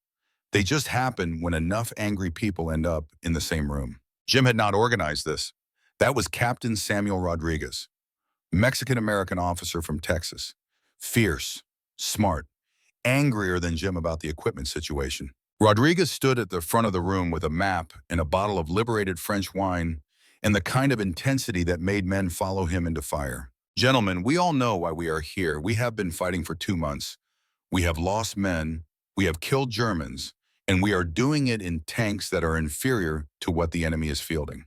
They just happen when enough angry people end up in the same room. Jim had not organized this. That was Captain Samuel Rodriguez, Mexican-American officer from Texas. Fierce, smart, angrier than Jim about the equipment situation. Rodriguez stood at the front of the room with a map and a bottle of liberated French wine and the kind of intensity that made men follow him into fire. "Gentlemen, we all know why we are here. We have been fighting for 2 months. We have lost men, we have killed Germans, and we are doing it in tanks that are inferior to what the enemy is fielding.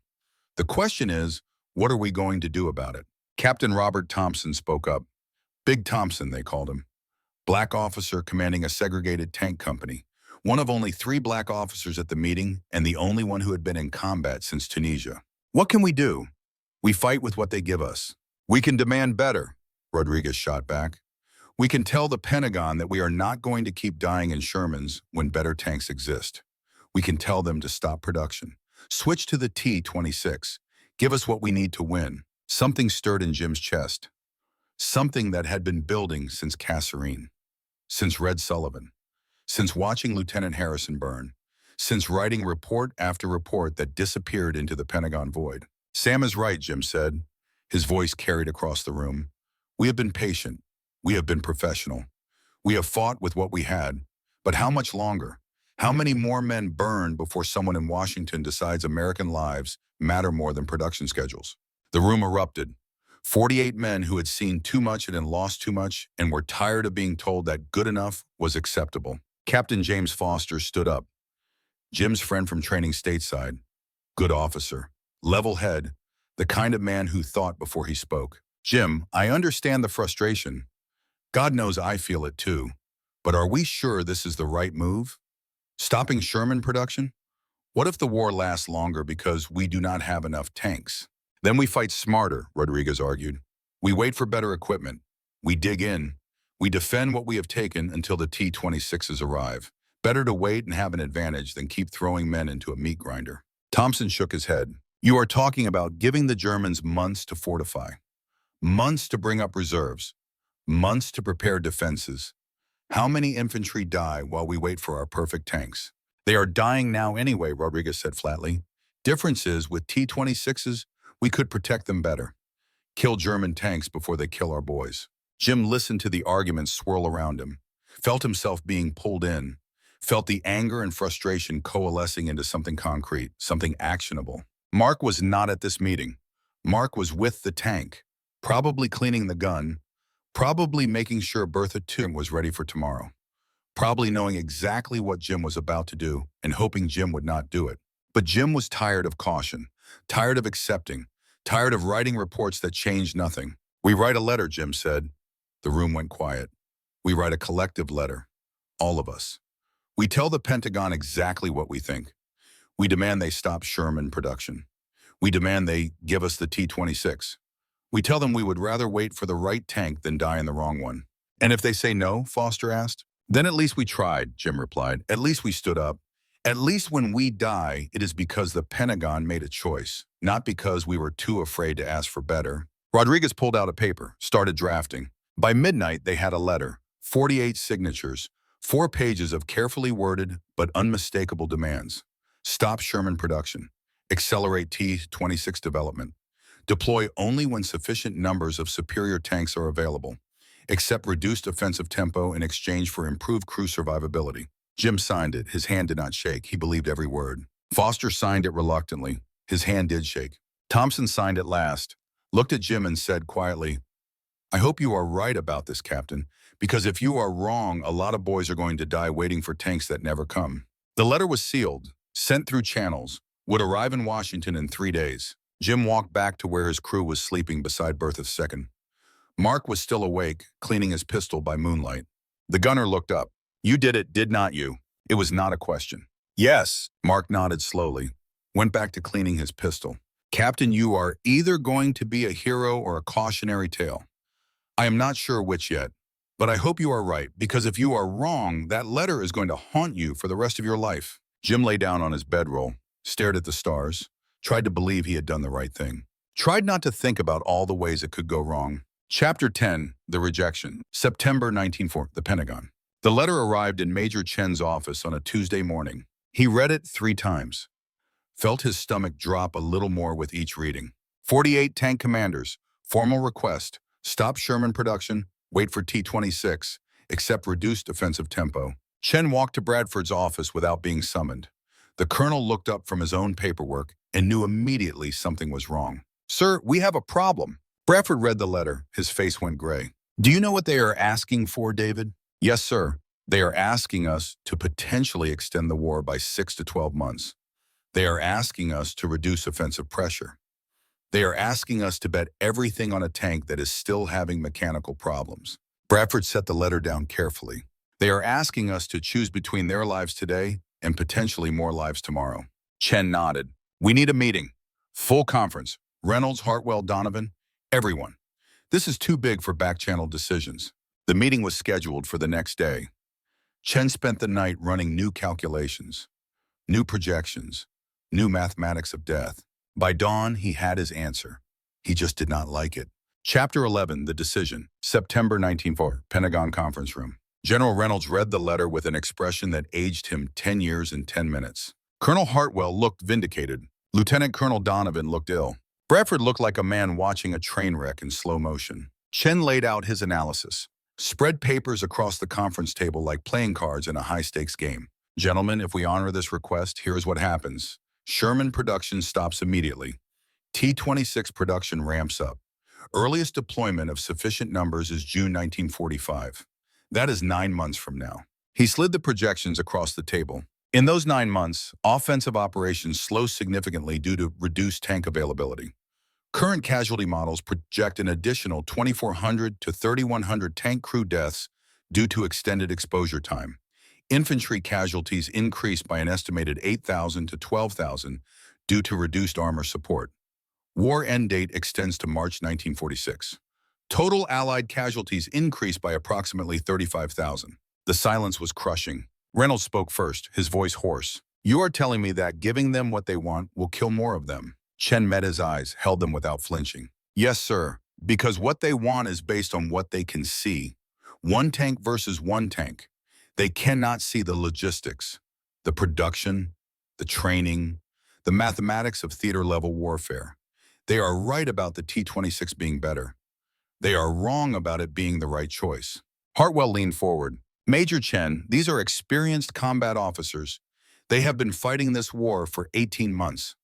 The question is, what are we going to do about it?" Captain Robert Thompson spoke up. Big Thompson, they called him. Black officer commanding a segregated tank company. One of only 3 black officers at the meeting and the only one who had been in combat since Tunisia. "What can we do? We fight with what they give us." "We can demand better," Rodriguez shot back. "We can tell the Pentagon that we are not going to keep dying in Shermans when better tanks exist. We can tell them to stop production. Switch to the T-26. Give us what we need to win." Something stirred in Jim's chest. Something that had been building since Kasserine, since Red Sullivan, since watching Lieutenant Harrison burn, since writing report after report that disappeared into the Pentagon void. "Sam is right," Jim said. His voice carried across the room. "We have been patient. We have been professional. We have fought with what we had. But how much longer? How many more men burn before someone in Washington decides American lives matter more than production schedules?" The room erupted. 48 men who had seen too much and lost too much and were tired of being told that good enough was acceptable. Captain James Foster stood up. Jim's friend from training stateside. Good officer. Level head. The kind of man who thought before he spoke. "Jim, I understand the frustration. God knows I feel it too. But are we sure this is the right move? Stopping Sherman production? What if the war lasts longer because we do not have enough tanks?" "Then we fight smarter," Rodriguez argued. "We wait for better equipment. We dig in. We defend what we have taken until the T-26s arrive. Better to wait and have an advantage than keep throwing men into a meat grinder." Thompson shook his head. "You are talking about giving the Germans months to fortify, months to bring up reserves, months to prepare defenses. How many infantry die while we wait for our perfect tanks?" "They are dying now anyway," Rodriguez said flatly. "Difference is, with T-26s, we could protect them better. Kill German tanks before they kill our boys." Jim listened to the arguments swirl around him, felt himself being pulled in, felt the anger and frustration coalescing into something concrete, something actionable. Mark was not at this meeting. Mark was with the tank, probably cleaning the gun, Probably making sure Bertha too was ready for tomorrow. Probably knowing exactly what Jim was about to do and hoping Jim would not do it. But Jim was tired of caution, tired of accepting, tired of writing reports that changed nothing. "We write a letter," Jim said. The room went quiet. "We write a collective letter. All of us. We tell the Pentagon exactly what we think. We demand they stop Sherman production. We demand they give us the T-26. We tell them we would rather wait for the right tank than die in the wrong one." "And if they say no?" Foster asked. "Then at least we tried," Jim replied. "At least we stood up. At least when we die, it is because the Pentagon made a choice, not because we were too afraid to ask for better." Rodriguez pulled out a paper, started drafting. By midnight, they had a letter, 48 signatures, 4 pages of carefully worded but unmistakable demands. Stop Sherman production. Accelerate T-26 development. Deploy only when sufficient numbers of superior tanks are available. Accept reduced offensive tempo in exchange for improved crew survivability. Jim signed it. His hand did not shake. He believed every word. Foster signed it reluctantly. His hand did shake. Thompson signed it last, looked at Jim and said quietly, "I hope you are right about this, Captain, because if you are wrong, a lot of boys are going to die waiting for tanks that never come." The letter was sealed, sent through channels, would arrive in Washington in 3 days. Jim walked back to where his crew was sleeping beside Bertha's second. Mark was still awake, cleaning his pistol by moonlight. The gunner looked up. "You did it, did not you?" It was not a question. "Yes," Mark nodded slowly, went back to cleaning his pistol. "Captain, you are either going to be a hero or a cautionary tale. I am not sure which yet, but I hope you are right, because if you are wrong, that letter is going to haunt you for the rest of your life." Jim lay down on his bedroll, stared at the stars, tried to believe he had done the right thing, tried not to think about all the ways it could go wrong. Chapter 10, The Rejection, September 1940, the Pentagon. The letter arrived in Major Chen's office on a Tuesday morning. He read it 3 times, felt his stomach drop a little more with each reading. 48 tank commanders, formal request, stop Sherman production, wait for T-26, accept reduced offensive tempo. Chen walked to Bradford's office without being summoned. The colonel looked up from his own paperwork and knew immediately something was wrong. "Sir, we have a problem." Bradford read the letter. His face went gray. "Do you know what they are asking for, David?" "Yes, sir. They are asking us to potentially extend the war by 6 to 12 months. They are asking us to reduce offensive pressure. They are asking us to bet everything on a tank that is still having mechanical problems." Bradford set the letter down carefully. "They are asking us to choose between their lives today and potentially more lives tomorrow." Chen nodded. "We need a meeting. Full conference. Reynolds, Hartwell, Donovan. Everyone. This is too big for back-channel decisions." The meeting was scheduled for the next day. Chen spent the night running new calculations, new projections, new mathematics of death. By dawn, he had his answer. He just did not like it. Chapter 11, The Decision, September 1940, Pentagon Conference Room. General Reynolds read the letter with an expression that aged him 10 years and 10 minutes. Colonel Hartwell looked vindicated. Lieutenant Colonel Donovan looked ill. Bradford looked like a man watching a train wreck in slow motion. Chen laid out his analysis, spread papers across the conference table like playing cards in a high-stakes game. "Gentlemen, if we honor this request, here is what happens. Sherman production stops immediately. T-26 production ramps up. Earliest deployment of sufficient numbers is June 1945. That is 9 months from now." He slid the projections across the table. "In those 9 months, offensive operations slow significantly due to reduced tank availability. Current casualty models project an additional 2,400 to 3,100 tank crew deaths due to extended exposure time. Infantry casualties increase by an estimated 8,000 to 12,000 due to reduced armor support. War end date extends to March 1946. Total Allied casualties increase by approximately 35,000. The silence was crushing. Reynolds spoke first, his voice hoarse. "You are telling me that giving them what they want will kill more of them?" Chen met his eyes, held them without flinching. "Yes, sir, because what they want is based on what they can see. One tank versus one tank. They cannot see the logistics, the production, the training, the mathematics of theater-level warfare. They are right about the T-26 being better. They are wrong about it being the right choice." Hartwell leaned forward. "Major Chen, these are experienced combat officers. They have been fighting this war for 18 months.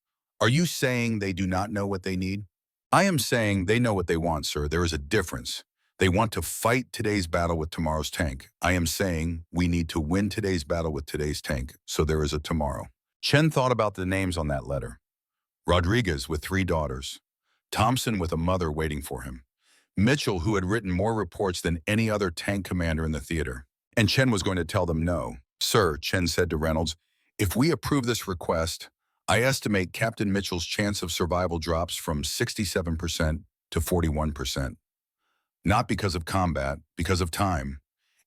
Are you saying they do not know what they need?" "I am saying they know what they want, sir. There is a difference. They want to fight today's battle with tomorrow's tank. I am saying we need to win today's battle with today's tank, so there is a tomorrow. Chen thought about the names on that letter. Rodriguez with 3 daughters. Thompson with a mother waiting for him. Mitchell, who had written more reports than any other tank commander in the theater. And Chen was going to tell them no. Sir, Chen said to Reynolds, if we approve this request, I estimate Captain Mitchell's chance of survival drops from 67% to 41%. Not because of combat, because of time.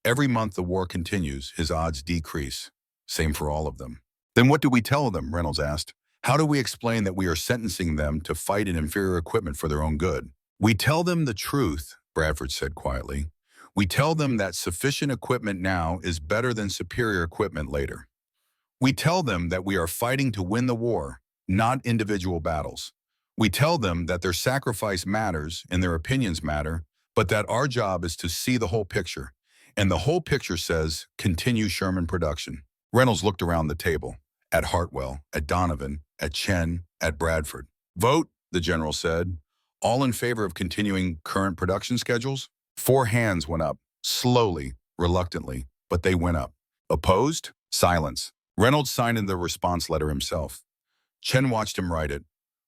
Every month the war continues, his odds decrease. Same for all of them. Then what do we tell them? Reynolds asked. How do we explain that we are sentencing them to fight in inferior equipment for their own good? We tell them the truth, Bradford said quietly. We tell them that sufficient equipment now is better than superior equipment later. We tell them that we are fighting to win the war, not individual battles. We tell them that their sacrifice matters and their opinions matter, but that our job is to see the whole picture. And the whole picture says, continue Sherman production. Reynolds looked around the table, at Hartwell, at Donovan, at Chen, at Bradford. Vote, the general said. All in favor of continuing current production schedules? 4 hands went up, slowly, reluctantly, but they went up. Opposed? Silence. Reynolds signed in the response letter himself. Chen watched him write it,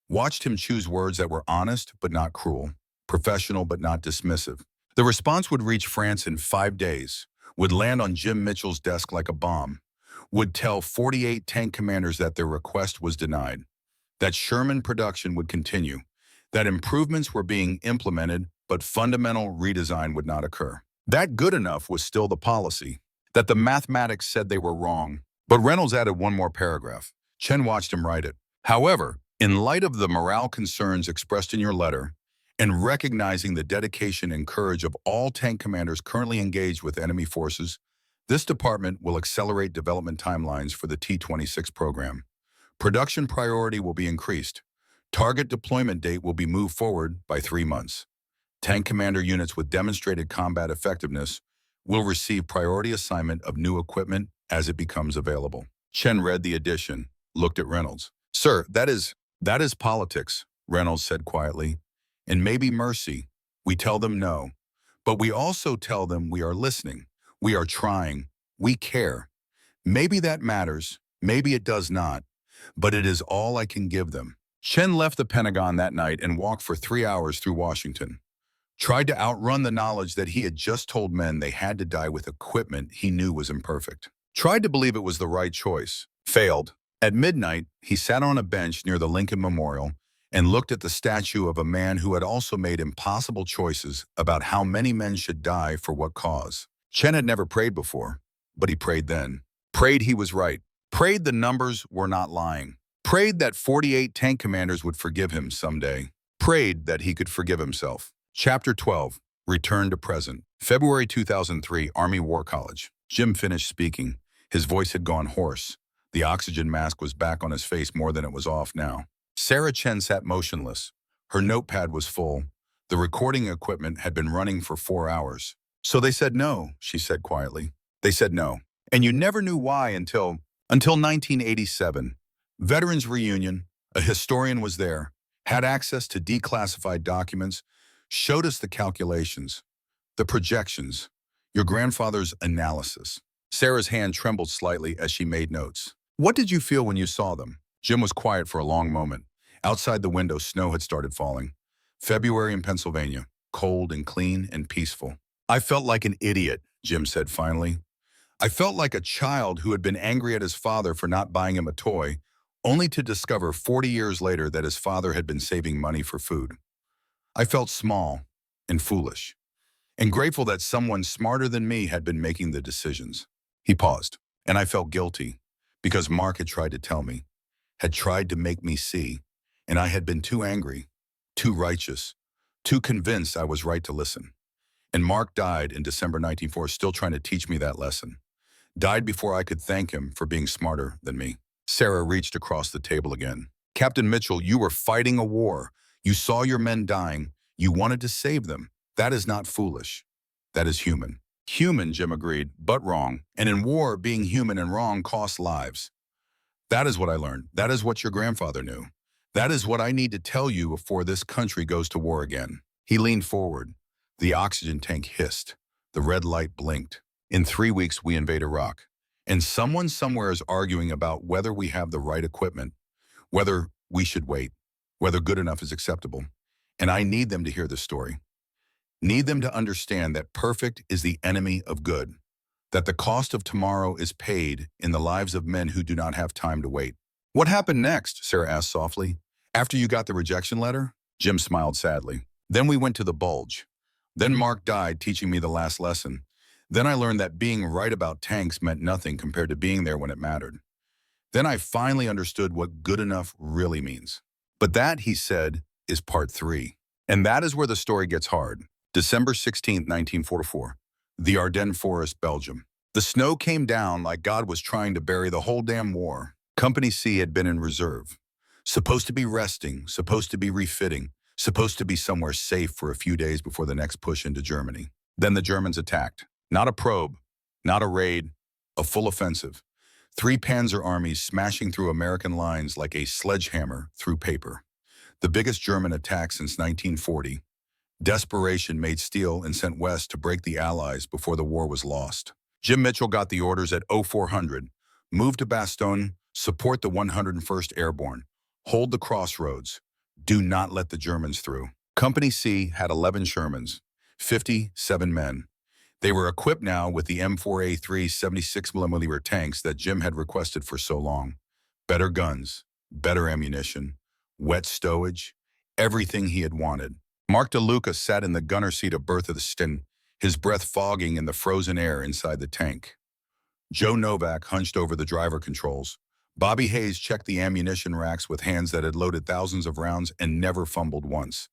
watched him choose words that were honest but not cruel, professional but not dismissive. The response would reach France in 5 days, would land on Jim Mitchell's desk like a bomb, would tell 48 tank commanders that their request was denied, that Sherman production would continue, that improvements were being implemented but fundamental redesign would not occur. That good enough was still the policy, that the mathematics said they were wrong. But Reynolds added one more paragraph. Chen watched him write it. However, in light of the morale concerns expressed in your letter, and recognizing the dedication and courage of all tank commanders currently engaged with enemy forces, this department will accelerate development timelines for the T-26 program. Production priority will be increased. Target deployment date will be moved forward by 3 months. Tank commander units with demonstrated combat effectiveness will receive priority assignment of new equipment as it becomes available. Chen read the addition, looked at Reynolds. Sir, that is politics, Reynolds said quietly. And maybe mercy. We tell them no. But we also tell them we are listening. We are trying. We care. Maybe that matters. Maybe it does not. But it is all I can give them. Chen left the Pentagon that night and walked for 3 hours through Washington. Tried to outrun the knowledge that he had just told men they had to die with equipment he knew was imperfect. Tried to believe it was the right choice. Failed. At midnight, he sat on a bench near the Lincoln Memorial and looked at the statue of a man who had also made impossible choices about how many men should die for what cause. Chen had never prayed before, but he prayed then. Prayed he was right. Prayed the numbers were not lying. Prayed that 48 tank commanders would forgive him someday. Prayed that he could forgive himself. Chapter 12, Return to Present. February 2003, Army War College. Jim finished speaking. His voice had gone hoarse. The oxygen mask was back on his face more than it was off now. Sarah Chen sat motionless. Her notepad was full. The recording equipment had been running for 4 hours. So they said no, she said quietly. They said no. And you never knew why until 1987. Veterans Reunion. A historian was there, had access to declassified documents, showed us the calculations, the projections, your grandfather's analysis. Sarah's hand trembled slightly as she made notes. What did you feel when you saw them? Jim was quiet for a long moment. Outside the window, snow had started falling. February in Pennsylvania, cold and clean and peaceful. I felt like an idiot, Jim said finally. I felt like a child who had been angry at his father for not buying him a toy, only to discover 40 years later that his father had been saving money for food. I felt small and foolish, and grateful that someone smarter than me had been making the decisions. He paused, and I felt guilty, because Mark had tried to tell me, had tried to make me see, and I had been too angry, too righteous, too convinced I was right to listen. And Mark died in December 1904, still trying to teach me that lesson. Died before I could thank him for being smarter than me. Sarah reached across the table again. Captain Mitchell, you were fighting a war. You saw your men dying. You wanted to save them. That is not foolish. That is human. Human, Jim agreed, but wrong. And in war, being human and wrong costs lives. That is what I learned. That is what your grandfather knew. That is what I need to tell you before this country goes to war again. He leaned forward. The oxygen tank hissed. The red light blinked. In 3 weeks, we invade Iraq. And someone somewhere is arguing about whether we have the right equipment, whether we should wait, whether good enough is acceptable. And I need them to hear this story. Need them to understand that perfect is the enemy of good, that the cost of tomorrow is paid in the lives of men who do not have time to wait. What happened next? Sarah asked softly. After you got the rejection letter? Jim smiled sadly. Then we went to the bulge. Then Mark died teaching me the last lesson. Then I learned that being right about tanks meant nothing compared to being there when it mattered. Then I finally understood what good enough really means. But that, he said, is part 3. And that is where the story gets hard. December 16, 1944. The Ardennes Forest, Belgium. The snow came down like God was trying to bury the whole damn war. Company C had been in reserve. Supposed to be resting, supposed to be refitting, supposed to be somewhere safe for a few days before the next push into Germany. Then the Germans attacked. Not a probe, not a raid, a full offensive. 3 Panzer armies smashing through American lines like a sledgehammer through paper. The biggest German attack since 1940. Desperation made steel and sent west to break the Allies before the war was lost. Jim Mitchell got the orders at 0400. Move to Bastogne, support the 101st Airborne. Hold the crossroads. Do not let the Germans through. Company C had 11 Shermans, 57 men. They were equipped now with the M4A3 76mm tanks that Jim had requested for so long. Better guns, better ammunition, wet stowage, everything he had wanted. Marc DeLuca sat in the gunner seat of Bertha the Stin, his breath fogging in the frozen air inside the tank. Joe Novak hunched over the driver controls. Bobby Hayes checked the ammunition racks with hands that had loaded thousands of rounds and never fumbled once.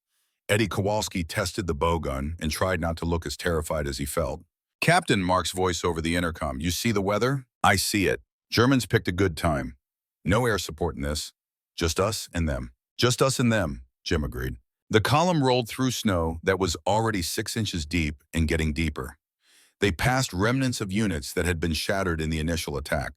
Eddie Kowalski tested the bow gun and tried not to look as terrified as he felt. Captain, Mark's voice over the intercom, you see the weather? I see it. Germans picked a good time. No air support in this. Just us and them. Just us and them, Jim agreed. The column rolled through snow that was already 6 inches deep and getting deeper. They passed remnants of units that had been shattered in the initial attack.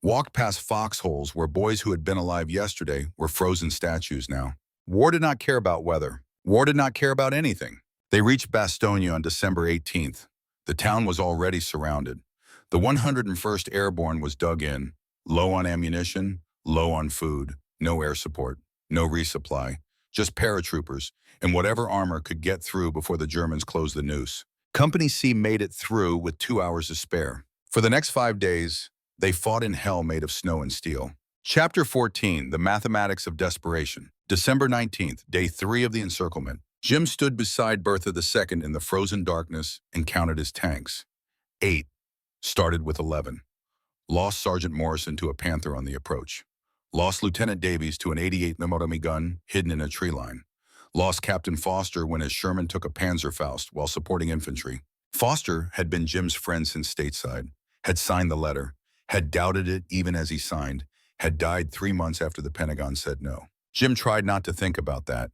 Walked past foxholes where boys who had been alive yesterday were frozen statues now. War did not care about weather. War did not care about anything. They reached Bastogne on December 18th. The town was already surrounded. The 101st Airborne was dug in, low on ammunition, low on food, no air support, no resupply, just paratroopers and whatever armor could get through before the Germans closed the noose. Company C made it through with 2 hours to spare. For the next 5 days, they fought in hell made of snow and steel. Chapter 14, The Mathematics of Desperation. December 19th, day 3 of the encirclement. Jim stood beside Bertha II in the frozen darkness and counted his tanks. 8. Started with 11. Lost Sergeant Morrison to a Panther on the approach. Lost Lieutenant Davies to an 88mm gun hidden in a tree line. Lost Captain Foster when his Sherman took a Panzerfaust while supporting infantry. Foster had been Jim's friend since stateside, had signed the letter, had doubted it even as he signed, had died 3 months after the Pentagon said no. Jim tried not to think about that.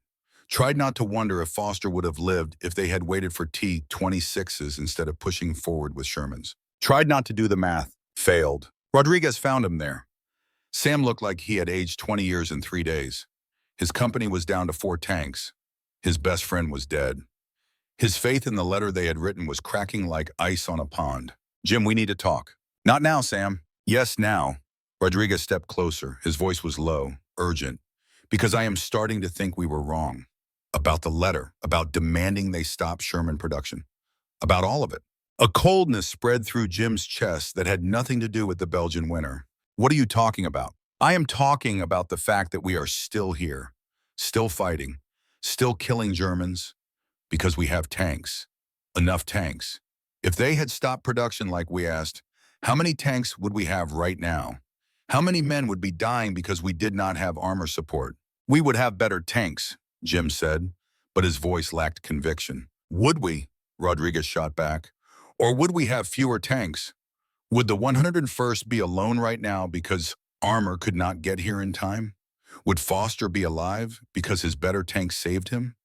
Tried not to wonder if Foster would have lived if they had waited for T-26s instead of pushing forward with Shermans. Tried not to do the math. Failed. Rodriguez found him there. Sam looked like he had aged 20 years in 3 days. His company was down to 4 tanks. His best friend was dead. His faith in the letter they had written was cracking like ice on a pond. Jim, we need to talk. Not now, Sam. Yes, now. Rodriguez stepped closer. His voice was low, urgent. Because I am starting to think we were wrong. About the letter, about demanding they stop Sherman production. About all of it. A coldness spread through Jim's chest that had nothing to do with the Belgian winter. What are you talking about? I am talking about the fact that we are still here, still fighting, still killing Germans, because we have tanks. Enough tanks. If they had stopped production like we asked, how many tanks would we have right now? How many men would be dying because we did not have armor support? We would have better tanks, Jim said, but his voice lacked conviction. Would we? Rodriguez shot back. Or would we have fewer tanks? Would the 101st be alone right now because armor could not get here in time? Would Foster be alive because his better tank saved him?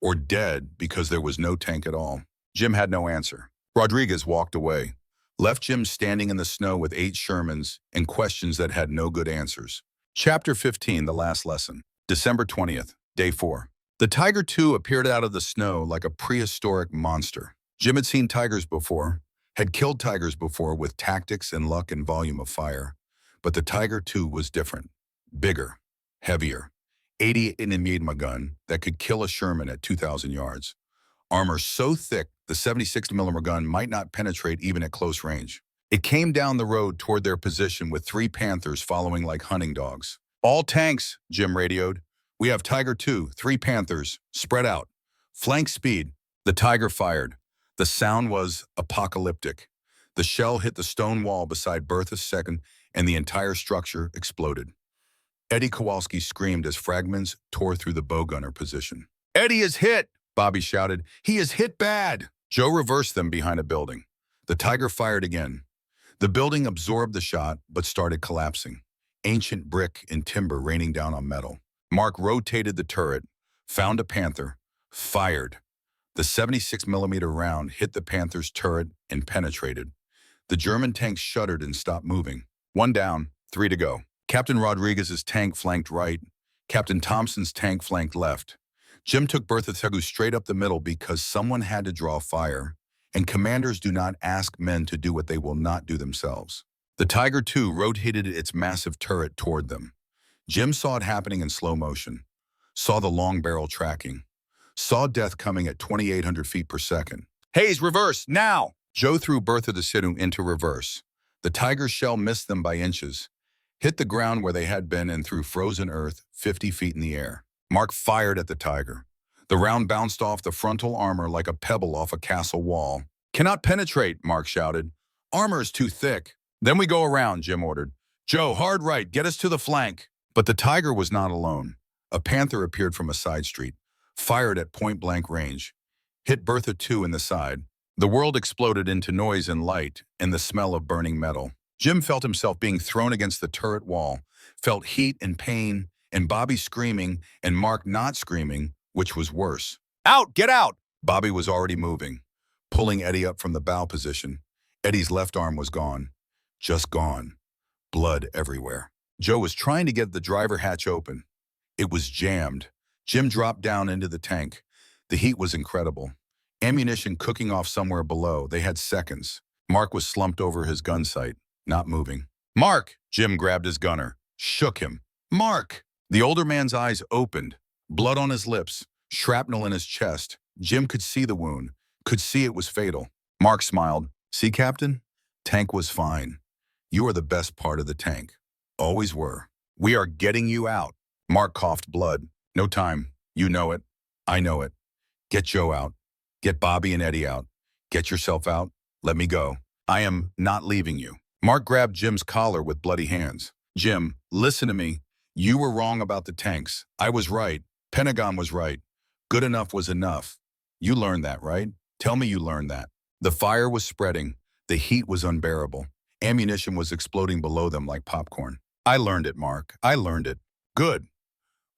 Or dead because there was no tank at all? Jim had no answer. Rodriguez walked away, left Jim standing in the snow with 8 Shermans and questions that had no good answers. Chapter 15, The Last Lesson. December 20th, day 4. The Tiger II appeared out of the snow like a prehistoric monster. Jim had seen tigers before, had killed tigers before with tactics and luck and volume of fire. But the Tiger II was different. Bigger, heavier, 88mm gun that could kill a Sherman at 2,000 yards. Armor so thick the 76mm gun might not penetrate even at close range. It came down the road toward their position with 3 Panthers following like hunting dogs. "All tanks," Jim radioed. "We have Tiger II, 3 Panthers, spread out. Flank speed." The Tiger fired. The sound was apocalyptic. The shell hit the stone wall beside Bertha's second, and the entire structure exploded. Eddie Kowalski screamed as fragments tore through the bowgunner position. "Eddie is hit!" Bobby shouted. "He is hit bad!" Joe reversed them behind a building. The Tiger fired again. The building absorbed the shot, but started collapsing. Ancient brick and timber raining down on metal. Mark rotated the turret, found a Panther, fired. The 76mm round hit the Panther's turret and penetrated. The German tank shuddered and stopped moving. 1 down, 3 to go. Captain Rodriguez's tank flanked right. Captain Thompson's tank flanked left. Jim took Bertha Tegu straight up the middle because someone had to draw fire, and commanders do not ask men to do what they will not do themselves. The Tiger II rotated its massive turret toward them. Jim saw it happening in slow motion, saw the long barrel tracking, saw death coming at 2,800 feet per second. "Hayes, reverse, now!" Joe threw Bertha the Sidhu into reverse. The Tiger's shell missed them by inches, hit the ground where they had been and through frozen earth 50 feet in the air. Mark fired at the Tiger. The round bounced off the frontal armor like a pebble off a castle wall. "Cannot penetrate," Mark shouted. "Armor is too thick." "Then we go around," Jim ordered. "Joe, hard right, get us to the flank." But the Tiger was not alone. A Panther appeared from a side street, fired at point-blank range, hit Bertha II in the side. The world exploded into noise and light and the smell of burning metal. Jim felt himself being thrown against the turret wall, felt heat and pain, and Bobby screaming and Mark not screaming, which was worse. "Out! Get out!" Bobby was already moving, pulling Eddie up from the bow position. Eddie's left arm was gone. Just gone. Blood everywhere. Joe was trying to get the driver hatch open. It was jammed. Jim dropped down into the tank. The heat was incredible. Ammunition cooking off somewhere below. They had seconds. Mark was slumped over his gun sight, not moving. "Mark!" Jim grabbed his gunner, shook him. "Mark!" The older man's eyes opened, blood on his lips, shrapnel in his chest. Jim could see the wound, could see it was fatal. Mark smiled. "See, Captain? Tank was fine. You are the best part of the tank. Always were. We are getting you out." Mark coughed blood. "No time. You know it. I know it. Get Joe out. Get Bobby and Eddie out. Get yourself out. Let me go. I am not leaving you." Mark grabbed Jim's collar with bloody hands. "Jim, listen to me. You were wrong about the tanks. I was right. Pentagon was right. Good enough was enough. You learned that, right? Tell me you learned that." The fire was spreading. The heat was unbearable. Ammunition was exploding below them like popcorn. "I learned it, Mark. I learned it." "Good."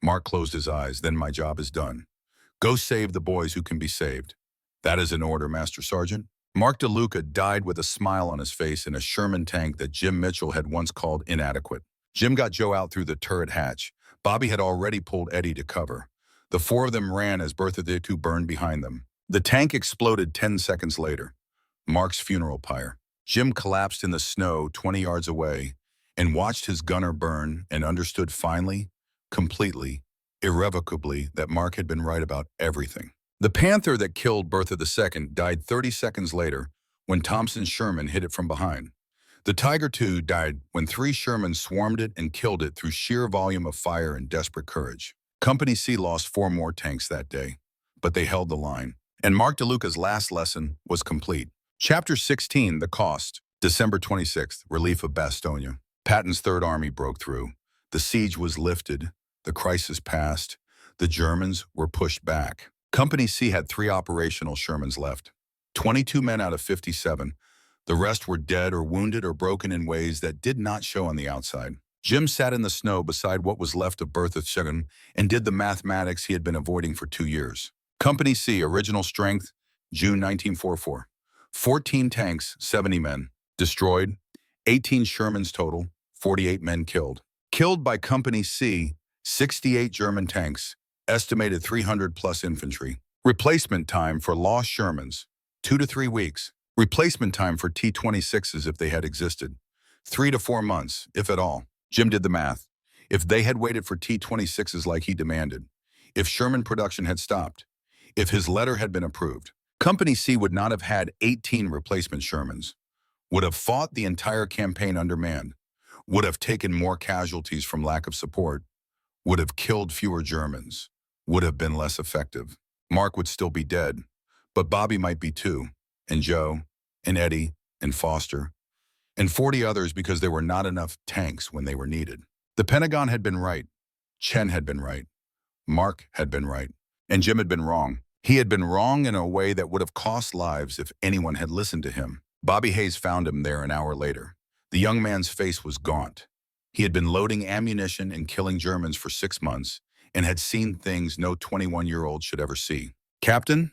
Mark closed his eyes. "Then my job is done. Go save the boys who can be saved." "That is an order, Master Sergeant." Marc DeLuca died with a smile on his face in a Sherman tank that Jim Mitchell had once called inadequate. Jim got Joe out through the turret hatch. Bobby had already pulled Eddie to cover. The 4 of them ran as Bertha the II burned behind them. The tank exploded 10 seconds later. Mark's funeral pyre. Jim collapsed in the snow 20 yards away and watched his gunner burn and understood finally, completely, irrevocably that Mark had been right about everything. The Panther that killed Bertha II died 30 seconds later when Thompson's Sherman hit it from behind. The Tiger II died when 3 Sherman swarmed it and killed it through sheer volume of fire and desperate courage. Company C lost 4 more tanks that day, but they held the line. And Marc DeLuca's last lesson was complete. Chapter 16, The Cost. December 26th, Relief of Bastogne. Patton's Third Army broke through. The siege was lifted. The crisis passed. The Germans were pushed back. Company C had 3 operational Shermans left. 22 men out of 57. The rest were dead or wounded or broken in ways that did not show on the outside. Jim sat in the snow beside what was left of Bertha II and did the mathematics he had been avoiding for 2 years. Company C, original strength, June 1944. 14 tanks, 70 men. Destroyed, 18 Shermans total, 48 men killed. Killed by Company C, 68 German tanks, Estimated 300 plus infantry. Replacement time for lost Shermans, 2 to 3 weeks. Replacement time for T-26s if they had existed, 3 to 4 months, if at all. Jim did the math. If they had waited for T-26s like he demanded, if Sherman production had stopped, if his letter had been approved, Company C would not have had 18 replacement Shermans, would have fought the entire campaign undermanned, would have taken more casualties from lack of support, would have killed fewer Germans, would have been less effective. Mark would still be dead, but Bobby might be too, and Joe, and Eddie, and Foster, and 40 others because there were not enough tanks when they were needed. The Pentagon had been right. Chen had been right. Mark had been right. And Jim had been wrong. He had been wrong in a way that would have cost lives if anyone had listened to him. Bobby Hayes found him there an hour later. The young man's face was gaunt. He had been loading ammunition and killing Germans for 6 months and had seen things no 21-year-old should ever see. "Captain,"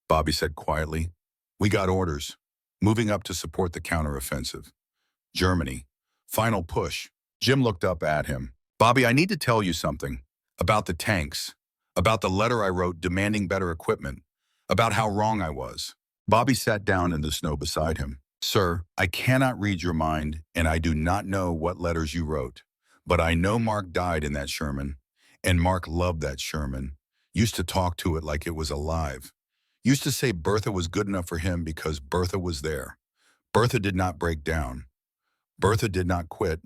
Bobby said quietly, "we got orders. Moving up to support the counteroffensive. Germany. Final push." Jim looked up at him. "Bobby, I need to tell you something. About the tanks. About the letter I wrote demanding better equipment. About how wrong I was." Bobby sat down in the snow beside him. "Sir, I cannot read your mind, and I do not know what letters you wrote. But I know Mark died in that Sherman, and Mark loved that Sherman. Used to talk to it like it was alive. Used to say Bertha was good enough for him because Bertha was there. Bertha did not break down. Bertha did not quit.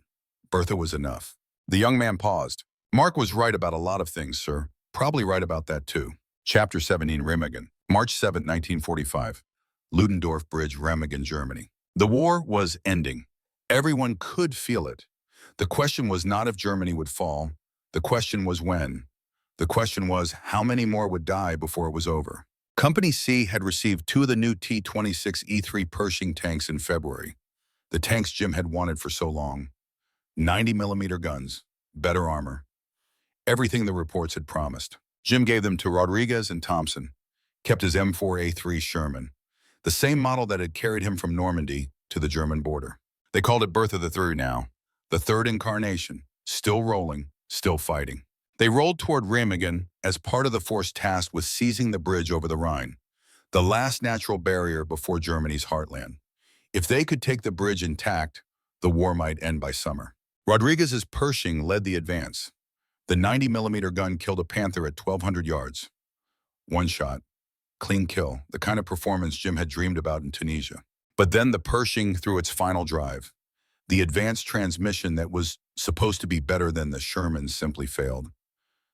Bertha was enough." The young man paused. "Mark was right about a lot of things, sir. Probably right about that too." Chapter 17, Remagen. March 7, 1945. Ludendorff Bridge, Remagen, Germany. The war was ending. Everyone could feel it. The question was not if Germany would fall. The question was when. The question was how many more would die before it was over. Company C had received 2 of the new T-26 E3 Pershing tanks in February. The tanks Jim had wanted for so long. 90-millimeter guns, better armor. Everything the reports had promised. Jim gave them to Rodriguez and Thompson. Kept his M4A3 Sherman, the same model that had carried him from Normandy to the German border. They called it Bertha III now, the third incarnation, still rolling, still fighting. They rolled toward Remagen as part of the force tasked with seizing the bridge over the Rhine, the last natural barrier before Germany's heartland. If they could take the bridge intact, the war might end by summer. Rodriguez's Pershing led the advance. The 90-millimeter gun killed a Panther at 1,200 yards. One shot. Clean kill, the kind of performance Jim had dreamed about in Tunisia. But then the Pershing threw its final drive. The advanced transmission that was supposed to be better than the Sherman simply failed.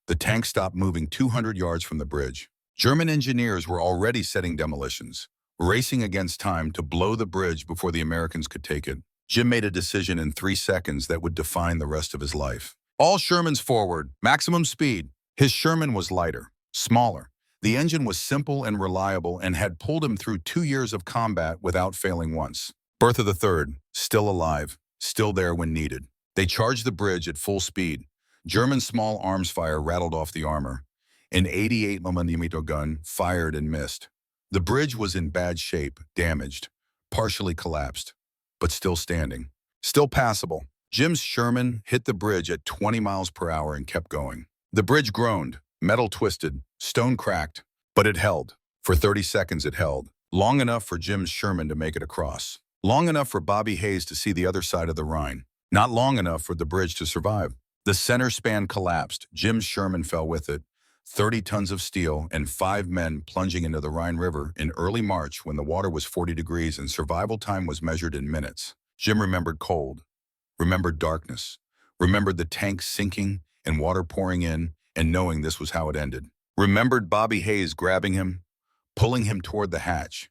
The tank stopped moving 200 yards from the bridge. German engineers were already setting demolitions, racing against time to blow the bridge before the Americans could take it. Jim made a decision in 3 seconds that would define the rest of his life. All Shermans forward, maximum speed. His Sherman was lighter, smaller. The engine was simple and reliable and had pulled him through 2 years of combat without failing once. Bertha III, still alive, still there when needed. They charged the bridge at full speed. German small arms fire rattled off the armor. An 88mm gun fired and missed. The bridge was in bad shape, damaged, partially collapsed, but still standing, still passable. Jim's Sherman hit the bridge at 20 miles per hour and kept going. The bridge groaned, metal twisted, stone cracked, but it held. For 30 seconds it held, long enough for Jim's Sherman to make it across. Long enough for Bobby Hayes to see the other side of the Rhine. Not long enough for the bridge to survive. The center span collapsed. Jim's Sherman fell with it. 30 tons of steel and 5 men plunging into the Rhine River in early March when the water was 40 degrees and survival time was measured in minutes. Jim remembered cold, remembered darkness, remembered the tank sinking and water pouring in and knowing this was how it ended. Remembered Bobby Hayes grabbing him, pulling him toward the hatch,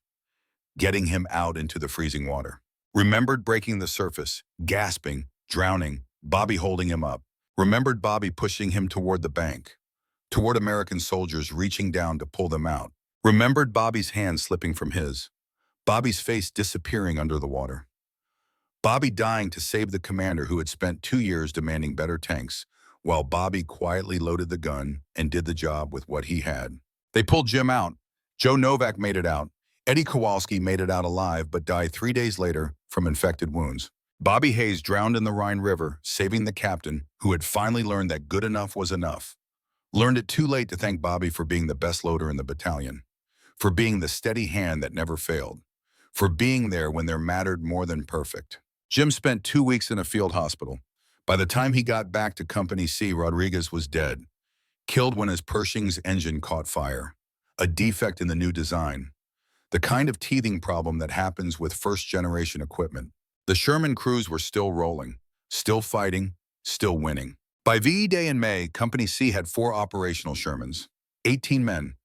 getting him out into the freezing water. Remembered breaking the surface, gasping, drowning, Bobby holding him up. Remembered Bobby pushing him toward the bank, toward American soldiers reaching down to pull them out. Remembered Bobby's hand slipping from his, Bobby's face disappearing under the water. Bobby dying to save the commander who had spent 2 years demanding better tanks, while Bobby quietly loaded the gun and did the job with what he had. They pulled Jim out. Joe Novak made it out. Eddie Kowalski made it out alive but died 3 days later from infected wounds. Bobby Hayes drowned in the Rhine River, saving the captain who had finally learned that good enough was enough. Learned it too late to thank Bobby for being the best loader in the battalion, for being the steady hand that never failed, for being there when there mattered more than perfect. Jim spent 2 weeks in a field hospital. By the time he got back to Company C, Rodriguez was dead, killed when his Pershing's engine caught fire, a defect in the new design, the kind of teething problem that happens with first-generation equipment. The Sherman crews were still rolling, still fighting, still winning. By VE Day in May, Company C had 4 operational Shermans, 18 men.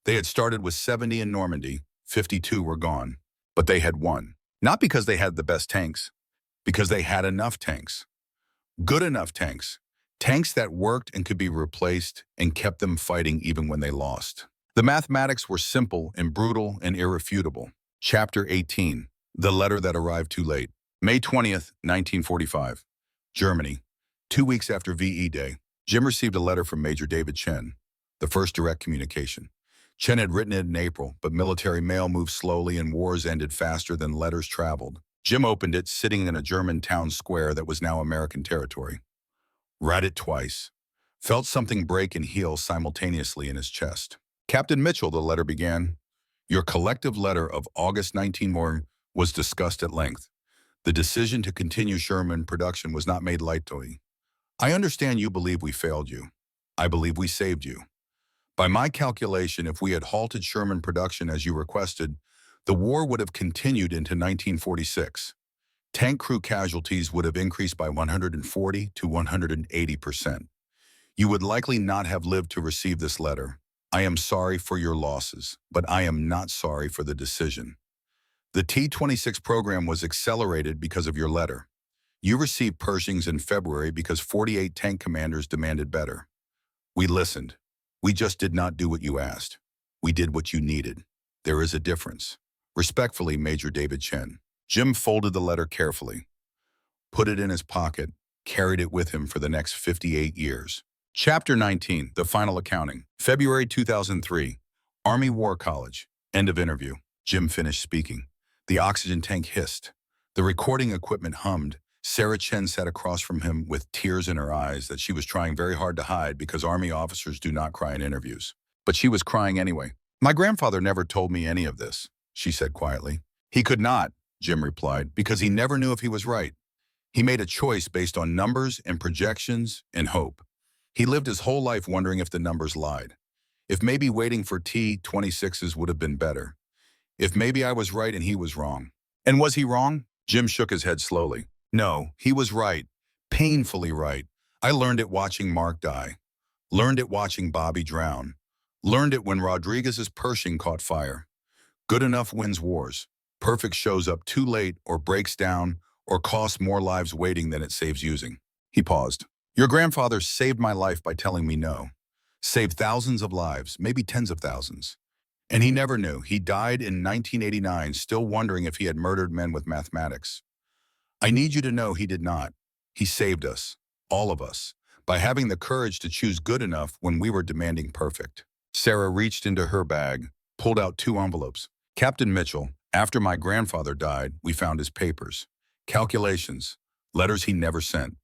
They had started with 70 in Normandy, 52 were gone, but they had won. Not because they had the best tanks, because they had enough tanks. Good enough tanks. Tanks that worked and could be replaced and kept them fighting even when they lost. The mathematics were simple and brutal and irrefutable. Chapter 18, The Letter That Arrived Too Late. May 20th, 1945. Germany. 2 weeks after VE Day, Jim received a letter from Major David Chen, the first direct communication. Chen had written it in April, but military mail moved slowly and wars ended faster than letters traveled. Jim opened it, sitting in a German town square that was now American territory. Read it twice. Felt something break and heal simultaneously in his chest. Captain Mitchell, the letter began. Your collective letter of August 19 morning was discussed at length. The decision to continue Sherman production was not made lightly. I understand you believe we failed you. I believe we saved you. By my calculation, if we had halted Sherman production as you requested, the war would have continued into 1946. Tank crew casualties would have increased by 140 to 180%. You would likely not have lived to receive this letter. I am sorry for your losses, but I am not sorry for the decision. The T-26 program was accelerated because of your letter. You received Pershings in February because 48 tank commanders demanded better. We listened. We just did not do what you asked. We did what you needed. There is a difference. Respectfully, Major David Chen. Jim folded the letter carefully, put it in his pocket, carried it with him for the next 58 years. Chapter 19, The Final Accounting. February 2003, Army War College. End of interview. Jim finished speaking. The oxygen tank hissed. The recording equipment hummed. Sarah Chen sat across from him with tears in her eyes that she was trying very hard to hide because Army officers do not cry in interviews. But she was crying anyway. My grandfather never told me any of this, she said quietly. He could not, Jim replied, because he never knew if he was right. He made a choice based on numbers and projections and hope. He lived his whole life wondering if the numbers lied. If maybe waiting for T-26s would have been better. If maybe I was right and he was wrong. And was he wrong? Jim shook his head slowly. No, he was right. Painfully right. I learned it watching Mark die. Learned it watching Bobby drown. Learned it when Rodriguez's Pershing caught fire. Good enough wins wars. Perfect shows up too late or breaks down or costs more lives waiting than it saves using. He paused. Your grandfather saved my life by telling me no. Saved thousands of lives, maybe tens of thousands. And he never knew. He died in 1989, still wondering if he had murdered men with mathematics. I need you to know he did not. He saved us, all of us, by having the courage to choose good enough when we were demanding perfect. Sarah reached into her bag, pulled out 2 envelopes. Captain Mitchell, after my grandfather died, we found his papers, calculations, letters he never sent.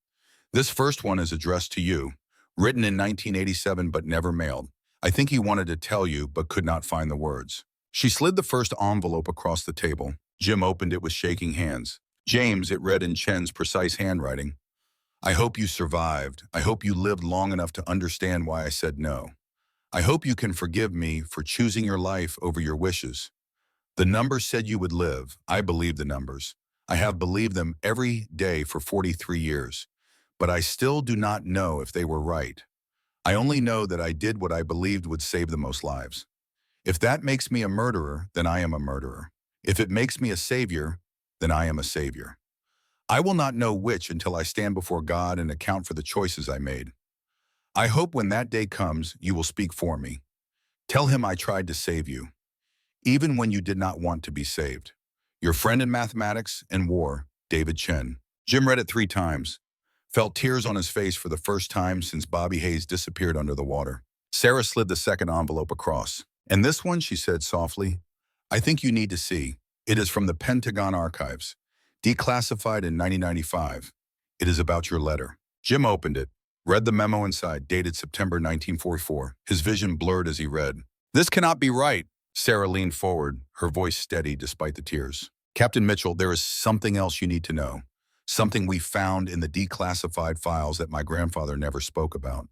This first one is addressed to you, written in 1987 but never mailed. I think he wanted to tell you but could not find the words. She slid the first envelope across the table. Jim opened it with shaking hands. James, it read in Chen's precise handwriting. I hope you survived. I hope you lived long enough to understand why I said no. I hope you can forgive me for choosing your life over your wishes. The numbers said you would live. I believe the numbers. I have believed them every day for 43 years. But I still do not know if they were right. I only know that I did what I believed would save the most lives. If that makes me a murderer, then I am a murderer. If it makes me a savior, then I am a savior. I will not know which until I stand before God and account for the choices I made. I hope when that day comes, you will speak for me. Tell him I tried to save you, even when you did not want to be saved. Your friend in mathematics and war, David Chen. Jim read it 3 times, felt tears on his face for the first time since Bobby Hayes disappeared under the water. Sarah slid the second envelope across. And this one, she said softly, I think you need to see. It is from the Pentagon archives, declassified in 1995. It is about your letter. Jim opened it, read the memo inside, dated September 1944. His vision blurred as he read. "This cannot be right." Sarah leaned forward, her voice steady despite the tears. "Captain Mitchell, there is something else you need to know. Something we found in the declassified files that my grandfather never spoke about.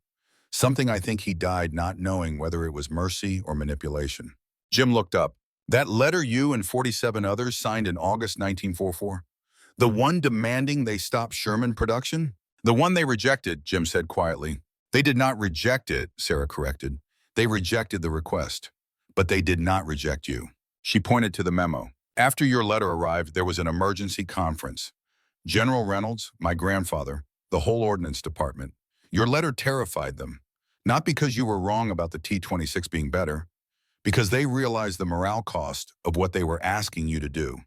Something I think he died not knowing whether it was mercy or manipulation." Jim looked up. "That letter you and 47 others signed in August 1944? The one demanding they stop Sherman production?" "The one they rejected," Jim said quietly. "They did not reject it," Sarah corrected. "They rejected the request. But they did not reject you." She pointed to the memo. "After your letter arrived, there was an emergency conference. General Reynolds, my grandfather, the whole Ordnance Department. Your letter terrified them. Not because you were wrong about the T-26 being better, because they realized the morale cost of what they were asking you to do.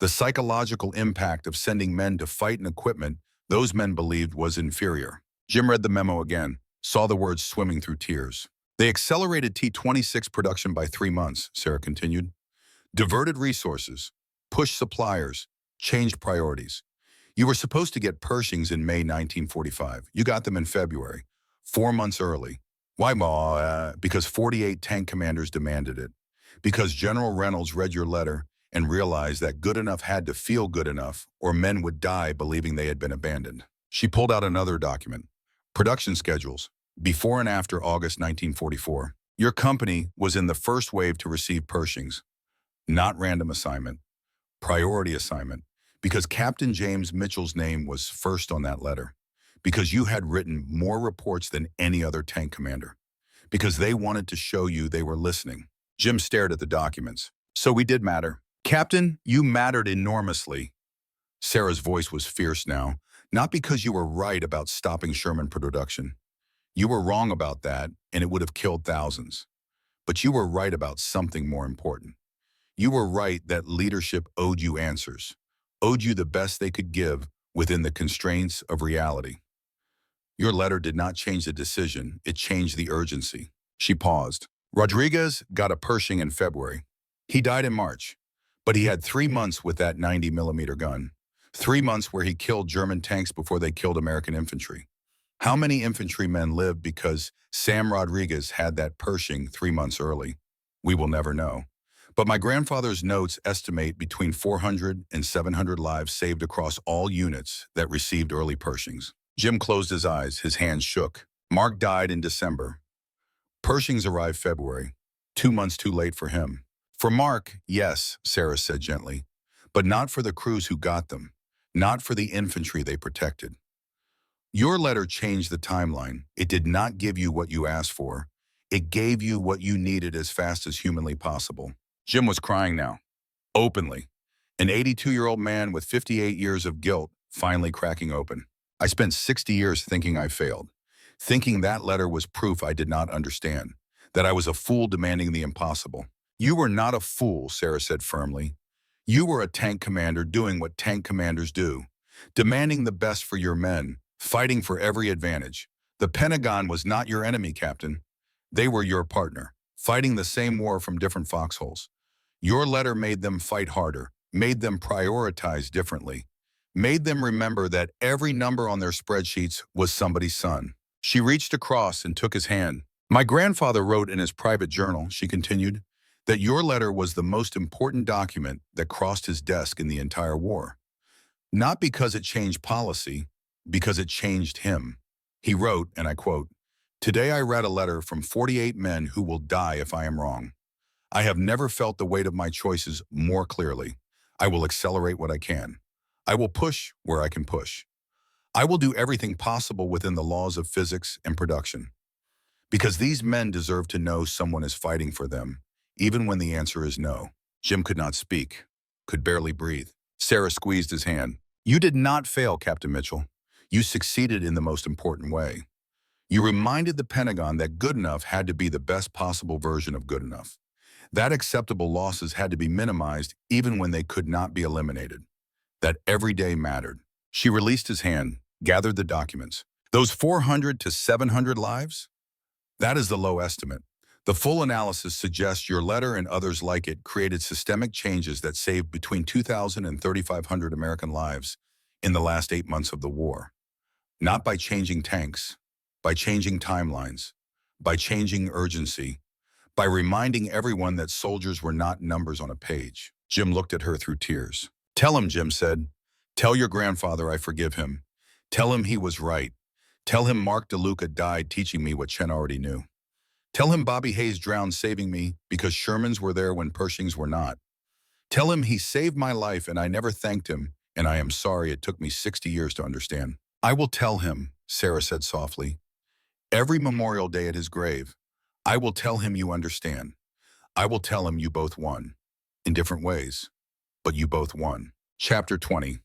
The psychological impact of sending men to fight an equipment those men believed was inferior." Jim read the memo again, saw the words swimming through tears. "They accelerated T-26 production by 3 months," Sarah continued. "Diverted resources, pushed suppliers, changed priorities. You were supposed to get Pershings in May 1945. You got them in February, 4 months early. Why, Ma? Because 48 tank commanders demanded it. Because General Reynolds read your letter and realized that good enough had to feel good enough, or men would die believing they had been abandoned." She pulled out another document. "Production schedules, before and after August 1944. Your company was in the first wave to receive Pershings. Not random assignment, priority assignment, because Captain James Mitchell's name was first on that letter. Because you had written more reports than any other tank commander. Because they wanted to show you they were listening." Jim stared at the documents. "So we did matter. Captain, you mattered enormously." Sarah's voice was fierce now. "Not because you were right about stopping Sherman production. You were wrong about that, and it would have killed thousands. But you were right about something more important. You were right that leadership owed you answers, owed you the best they could give within the constraints of reality. Your letter did not change the decision, it changed the urgency." She paused. "Rodriguez got a Pershing in February. He died in March. But he had 3 months with that 90mm gun. 3 months where he killed German tanks before they killed American infantry. How many infantrymen lived because Sam Rodriguez had that Pershing 3 months early? We will never know. But my grandfather's notes estimate between 400 and 700 lives saved across all units that received early Pershings." Jim closed his eyes, his hands shook. "Mark died in December. Pershings arrived February, 2 months too late for him. For Mark, yes," Sarah said gently, "but not for the crews who got them, not for the infantry they protected. Your letter changed the timeline. It did not give you what you asked for. It gave you what you needed as fast as humanly possible." Jim was crying now, openly. An 82-year-old man with 58 years of guilt finally cracking open. "I spent 60 years thinking I failed, thinking that letter was proof I did not understand, that I was a fool demanding the impossible." "You were not a fool," Sarah said firmly. "You were a tank commander doing what tank commanders do, demanding the best for your men, fighting for every advantage. The Pentagon was not your enemy, Captain. They were your partner, fighting the same war from different foxholes. Your letter made them fight harder, made them prioritize differently, made them remember that every number on their spreadsheets was somebody's son." She reached across and took his hand. "My grandfather wrote in his private journal," she continued, "that your letter was the most important document that crossed his desk in the entire war. Not because it changed policy, because it changed him. He wrote, and I quote, 'Today I read a letter from 48 men who will die if I am wrong. I have never felt the weight of my choices more clearly. I will accelerate what I can. I will push where I can push. I will do everything possible within the laws of physics and production. Because these men deserve to know someone is fighting for them, even when the answer is no.'" Jim could not speak, could barely breathe. Sarah squeezed his hand. "You did not fail, Captain Mitchell. You succeeded in the most important way. You reminded the Pentagon that good enough had to be the best possible version of good enough. That acceptable losses had to be minimized even when they could not be eliminated. That every day mattered." She released his hand, gathered the documents. "Those 400 to 700 lives? That is the low estimate. The full analysis suggests your letter and others like it created systemic changes that saved between 2,000 and 3,500 American lives in the last 8 months of the war. Not by changing tanks, by changing timelines, by changing urgency, by reminding everyone that soldiers were not numbers on a page. Jim looked at her through tears. "Tell him," Jim said. "Tell your grandfather I forgive him. Tell him he was right. Tell him Marc DeLuca died teaching me what Chen already knew. Tell him Bobby Hayes drowned saving me because Shermans were there when Pershings were not. Tell him he saved my life and I never thanked him, and I am sorry it took me 60 years to understand." "I will tell him," Sarah said softly. "Every Memorial Day at his grave. I will tell him you understand. I will tell him you both won. In different ways, but you both won." Chapter 20.